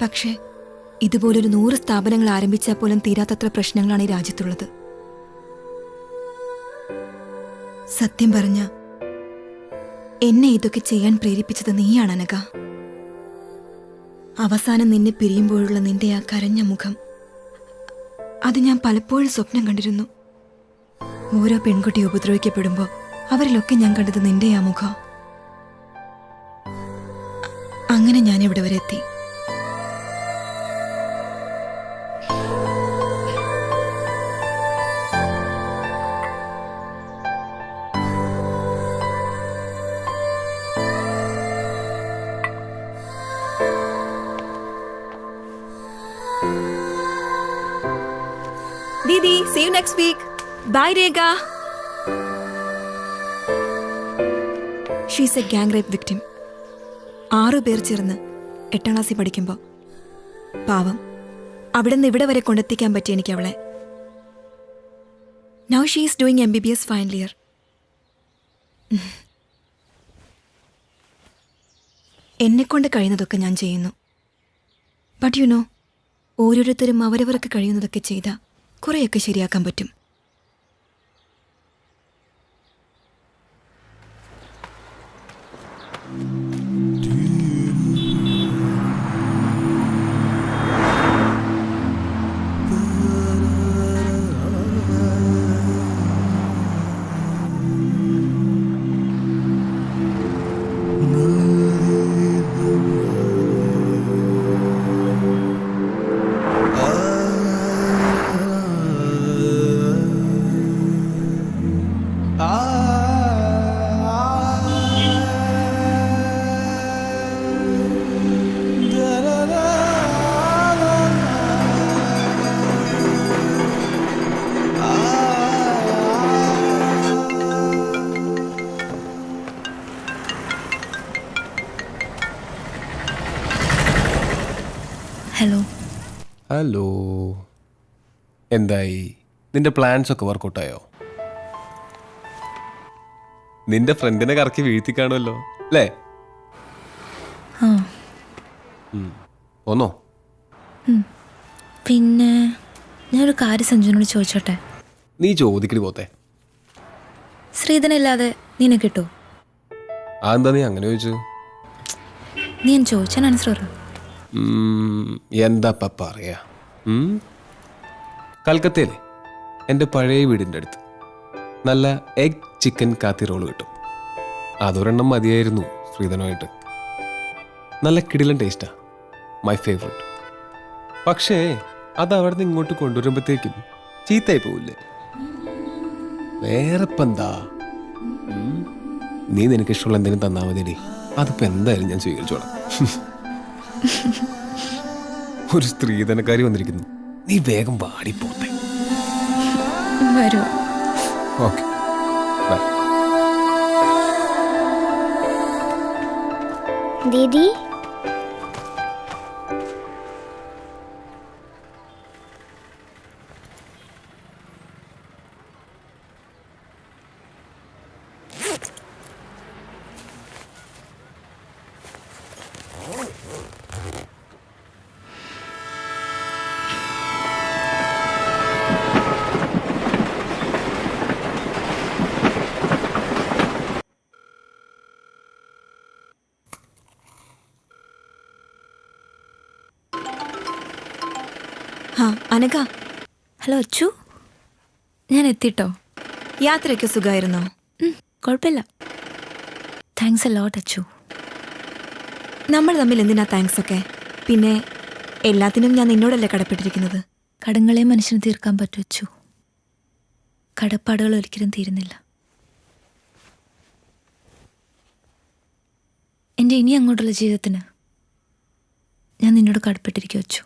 പക്ഷേ ഇതുപോലൊരു 100 സ്ഥാപനങ്ങൾ ആരംഭിച്ചാൽ പോലും തീരാത്തത്ര പ്രശ്നങ്ങളാണ് ഈ രാജ്യത്തുള്ളത്. സത്യം പറഞ്ഞ എന്നെ ഇതൊക്കെ ചെയ്യാൻ പ്രേരിപ്പിച്ചത് നീയാണ് അനഘ. അവസാനം നിന്നെ പിരിയുമ്പോഴുള്ള നിന്റെ ആ കരഞ്ഞ മുഖം, അത് ഞാൻ പലപ്പോഴും സ്വപ്നം കണ്ടിരുന്നു. ഓരോ പെൺകുട്ടി ഉപദ്രവിക്കപ്പെടുമ്പോൾ അവരിലൊക്കെ ഞാൻ കണ്ടത് നിന്റെ ആ മുഖം. അങ്ങനെ ഞാൻ ഇവിടെ വരെ എത്തി. Didi, see you next week. Bye, Rega. She's a gang rape victim. 6 പേർ ചേർന്ന് 8ാം ക്ലാസ്സിൽ പഠിക്കുമ്പോൾ പാവം അവിടെ നിന്ന് ഇവിടെ വരെ കൊണ്ടെത്തിക്കാൻ പറ്റി എനിക്ക് അവളെ. Now she is doing MBBS final year. എന്നെക്കൊണ്ട് കഴിയുന്നതൊക്കെ ഞാൻ ചെയ്യുന്നു. ബട്ട് ഓരോരുത്തരും അവരവർക്ക് കഴിയുന്നതൊക്കെ ചെയ്താൽ കുറേയൊക്കെ ശരിയാക്കാൻ പറ്റും. ഹലോ, എന്തായി? നിന്റെ പ്ലാൻസ് ഒക്കെ വർക്കൗട്ടായോ? നിന്റെ ഫ്രണ്ടിനെ കറക്കി വീഴ്ത്തി കാണുമല്ലോ അല്ലേ? പോന്നോ? പിന്നെ ഞാനൊരു കാര്യം സഞ്ജുവിനോട് ചോദിച്ചോട്ടെ? നീ ചോദിക്കടി പോത്തെ. ശ്രീധനില്ലാതെ നിന്നെ കിട്ടോ? അതെന്താ നീ അങ്ങനെ ചോദിച്ചു? നീ ഞാൻ ചോദിച്ചാൽ ആൻസർ പറ. എന്താ പറയാ? കൽക്കത്തയിലെ എൻ്റെ പഴയ വീടിൻ്റെ അടുത്ത് നല്ല എഗ് ചിക്കൻ കാത്തി റോള് കിട്ടും. അതൊരെണ്ണം മതിയായിരുന്നു ശ്രീധനുമായിട്ട്. നല്ല കിടിലൻ ടേസ്റ്റാ, മൈ ഫേവറേറ്റ്. പക്ഷേ അത് അവിടെ നിന്ന് ഇങ്ങോട്ട് കൊണ്ടുവരുമ്പോഴത്തേക്കും ചീത്തയായി പോവില്ലേ? വേറെ ഇപ്പം എന്താ? നീ നിനക്ക് ഇഷ്ടമുള്ള എന്തെങ്കിലും തന്നാൽ മതിയടി, അതിപ്പോൾ എന്തായാലും ഞാൻ സ്വീകരിച്ചോളാം. ഒരു സ്ത്രീധനക്കാരി വന്നിരിക്കുന്നു, നീ വേഗം വാടി പോത്തെ. വരൂ. Okay, by. ദീദി ആ അനഘ. ഹലോ അച്ചു, ഞാൻ എത്തിട്ടോ. യാത്രയൊക്കെ സുഖമായിരുന്നോ? കുഴപ്പമില്ല. Thanks a lot Achu. നമ്മൾ തമ്മിൽ എന്തിനാ താങ്ക്സ് ഒക്കെ? പിന്നെ എല്ലാത്തിനും ഞാൻ നിന്നോടല്ലേ കടപ്പെട്ടിരിക്കുന്നത്. കടങ്ങളെ മനുഷ്യന് തീർക്കാൻ പറ്റും അച്ചു, കടപ്പാടുകൾ ഒരിക്കലും തീരുന്നില്ല. എൻ്റെ ഇനി അങ്ങോട്ടുള്ള ജീവിതത്തിന് ഞാൻ നിന്നോട് കടപ്പെട്ടിരിക്കും അച്ചു.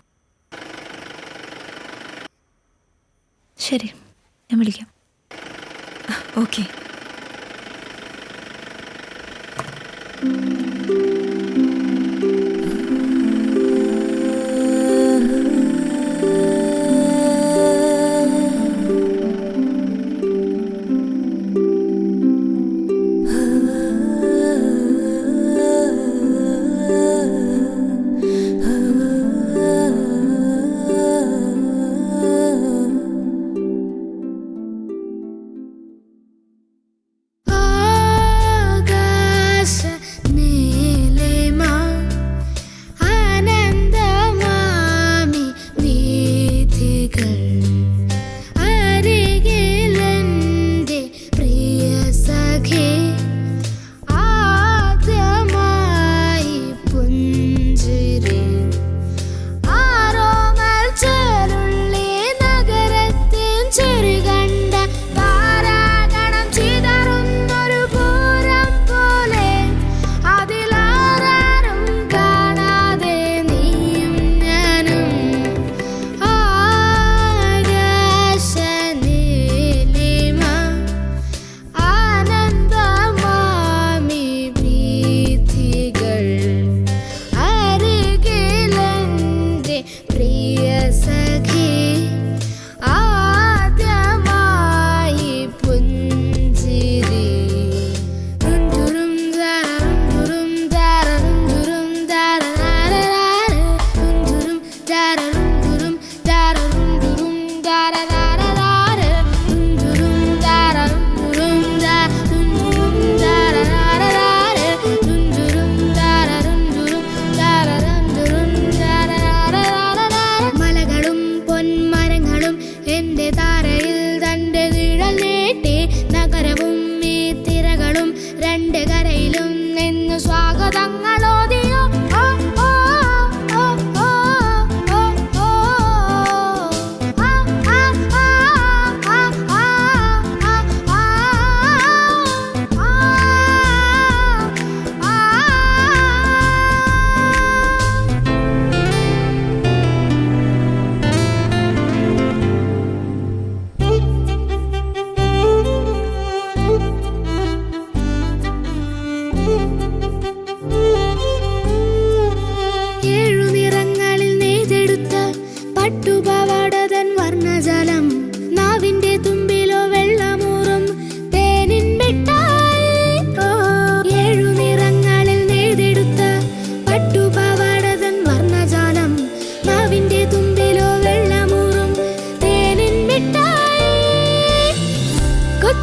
ശരി, ഞാൻ വിളിക്കാം. ഓക്കെ. ആകാശ നീ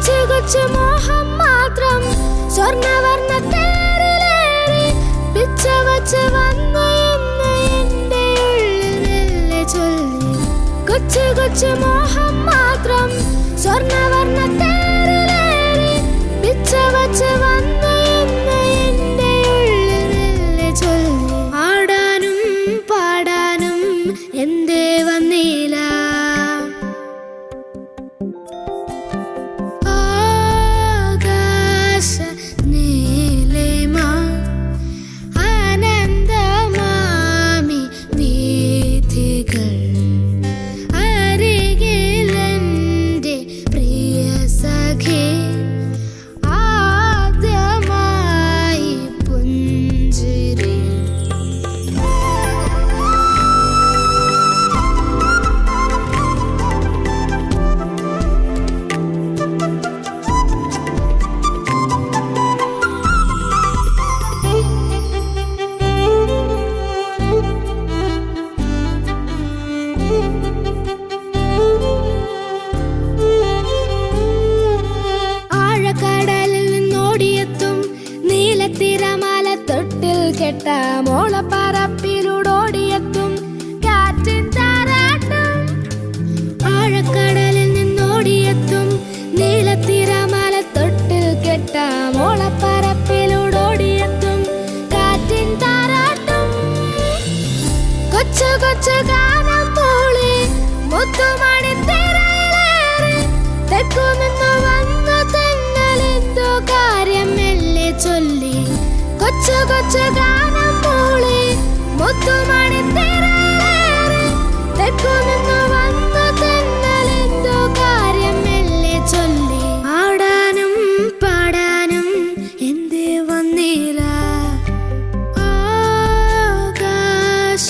കൊച്ചു കൊച്ചു മോഹം മാത്രം സ്വർണ്ണവർണ്ണ തേരിലേറി പിച്ച വച്ച് വന്നു എന്ന് എൻ്റെ ഉള്ളിൽ മെല്ലെ ചൊല്ലി. കൊച്ചു കൊച്ചു മോഹം മാത്രം സ്വർണ്ണവർണ്ണ തേരിലേറി പിച്ച വച്ച് വന്നു എന്ന് എൻ്റെ ഉള്ളിൽ മെല്ലെ ചൊല്ലി. ആടാനും പാടാനും എന്തേ വന്നില്ല, ആകാശ നീലിമ ആനന്ദമാമി വീഥികൾ അരികിലെൻ്റെ പ്രിയ സഖി ആദ്യമായി പുഞ്ചിരി. ആഴക്കടലിൽ നിന്നോടിയെത്തും നീലത്തിരമാല തൊട്ടിൽ കെട്ട മോളപ്പറപ്പിലൂടോടിയെത്തും കാറ്റിൻ താരാട്ടും. ആഴക്കടലിൽ നിന്നോടിയെത്തും നീലത്തിരമാല തൊട്ടിൽ കെട്ട മോളപ്പറപ്പിലൂടോടിയെത്തും കാറ്റിൻ താരാട്ടും. കൊച്ചു കൊച്ചു ഗാനം മൂളി മുത്തുമണി തിരയിലേറി തെക്കു നിന്നു വന്നു തെന്നലെന്തോ കാര്യം മെല്ലെ ചൊല്ലി. കൊച്ചു കൊച്ചു ഗാനം മൂളി മുത്തുമണി തിരയിലേറി തെക്കു നിന്നു വന്നു തെന്നലെന്തോ കാര്യം മെല്ലെ ചൊല്ലി. ആടാനും പാടാനും എന്തേ വന്നില്ല, ആകാശ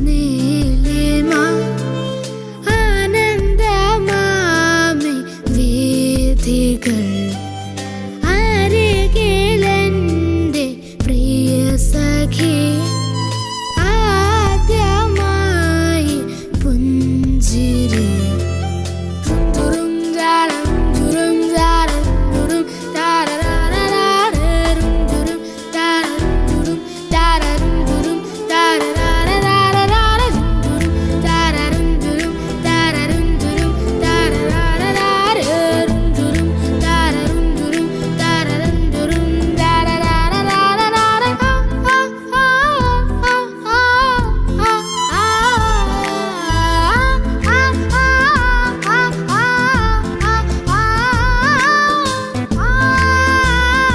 നീലിമ ആനന്ദമാമി വീഥികൾ